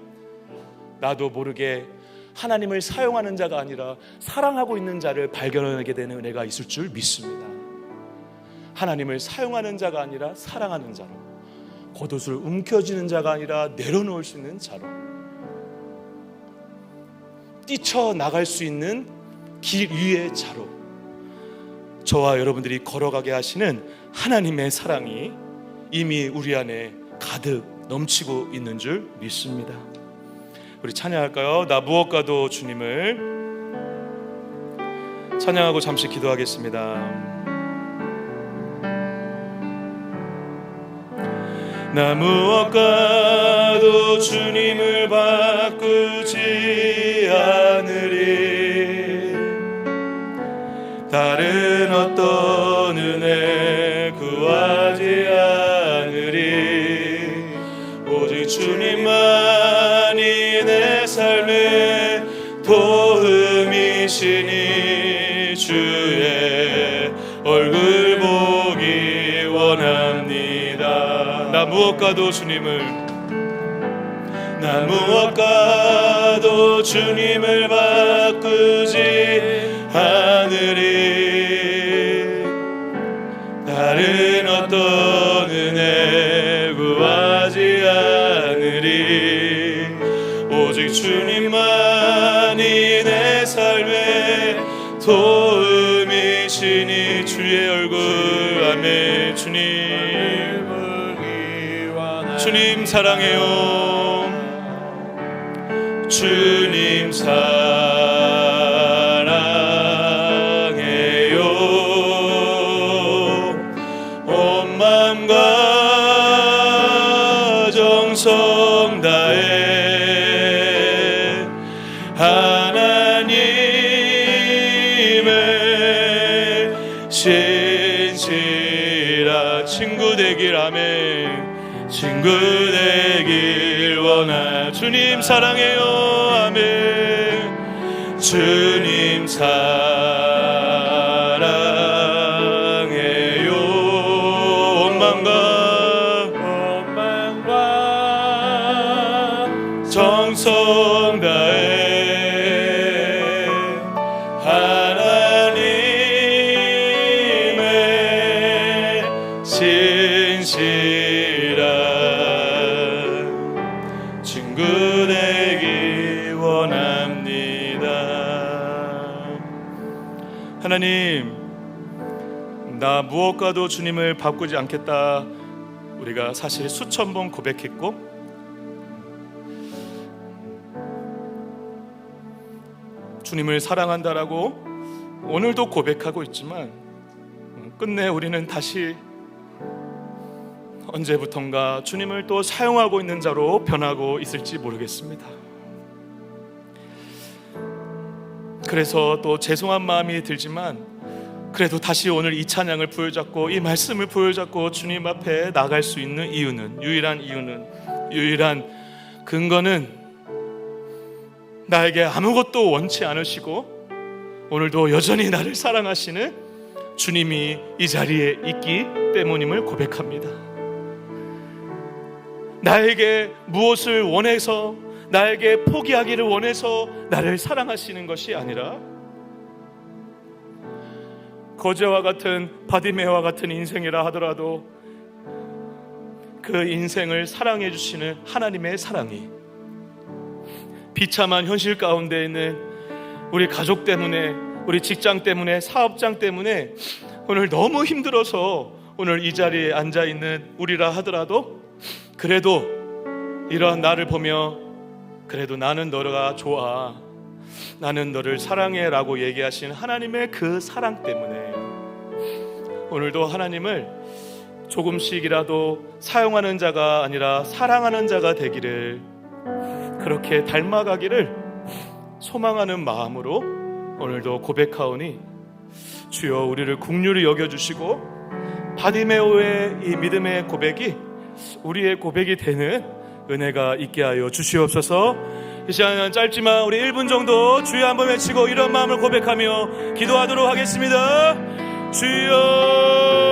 나도 모르게 하나님을 사용하는 자가 아니라 사랑하고 있는 자를 발견하게 되는 은혜가 있을 줄 믿습니다. 하나님을 사용하는 자가 아니라 사랑하는 자로, 겉옷을 움켜쥐는 자가 아니라 내려놓을 수 있는 자로, 뛰쳐나갈 수 있는 길 위의 자로 저와 여러분들이 걸어가게 하시는 하나님의 사랑이 이미 우리 안에 가득 넘치고 있는 줄 믿습니다. 우리 찬양할까요? 나 무엇과도 주님을 찬양하고 잠시 기도하겠습니다. 나 무엇과도 주님을 바꾸지 않으리. 다른 어떤 은혜 구하지 않으리. 오직 주님만이 내 삶의 도움이시니 주의 얼굴 보기 원합니다. 나 무엇과도 주님을, 나 무엇과도 주님을 바꾸지 않으리. 다른 어떤 은혜 구하지 않으리. 오직 주님만이 내 삶의 도움이시니 주의 얼굴, 아멘. 주님 사랑해요. 주님 사랑해요. 온 마음과 정성 다해 하나님의 신실한 친구 되길, 아멘. 친구 되길 원하. 주님 사랑해요, 아멘. 주님 사랑해요. 온 마음과 정성 다해 하나님의 신실 친구 되기 원합니다. 하나님, 나 무엇과도 주님을 바꾸지 않겠다. 우리가 사실 수천 번 고백했고 주님을 사랑한다라고 오늘도 고백하고 있지만 끝내 우리는 다시 언제부턴가 주님을 또 사용하고 있는 자로 변하고 있을지 모르겠습니다. 그래서 또 죄송한 마음이 들지만 그래도 다시 오늘 이 찬양을 부여잡고 이 말씀을 부여잡고 주님 앞에 나갈 수 있는 이유는, 유일한 근거는 나에게 아무것도 원치 않으시고 오늘도 여전히 나를 사랑하시는 주님이 이 자리에 있기 때문임을 고백합니다. 나에게 무엇을 원해서, 나에게 포기하기를 원해서 나를 사랑하시는 것이 아니라 거제와 같은, 바디메와 같은 인생이라 하더라도 그 인생을 사랑해 주시는 하나님의 사랑이 비참한 현실 가운데 있는 우리 가족 때문에, 우리 직장 때문에, 사업장 때문에 오늘 너무 힘들어서 오늘 이 자리에 앉아 있는 우리라 하더라도 그래도 이러한 나를 보며 그래도 나는 너가 좋아, 나는 너를 사랑해 라고 얘기하신 하나님의 그 사랑 때문에 오늘도 하나님을 조금씩이라도 사용하는 자가 아니라 사랑하는 자가 되기를, 그렇게 닮아가기를 소망하는 마음으로 오늘도 고백하오니 주여 우리를 긍휼히 여겨주시고 바디메오의 이 믿음의 고백이 우리의 고백이 되는 은혜가 있게 하여 주시옵소서. 이 시간 짧지만 우리 1분 정도 주여 한번 외치고 이런 마음을 고백하며 기도하도록 하겠습니다. 주여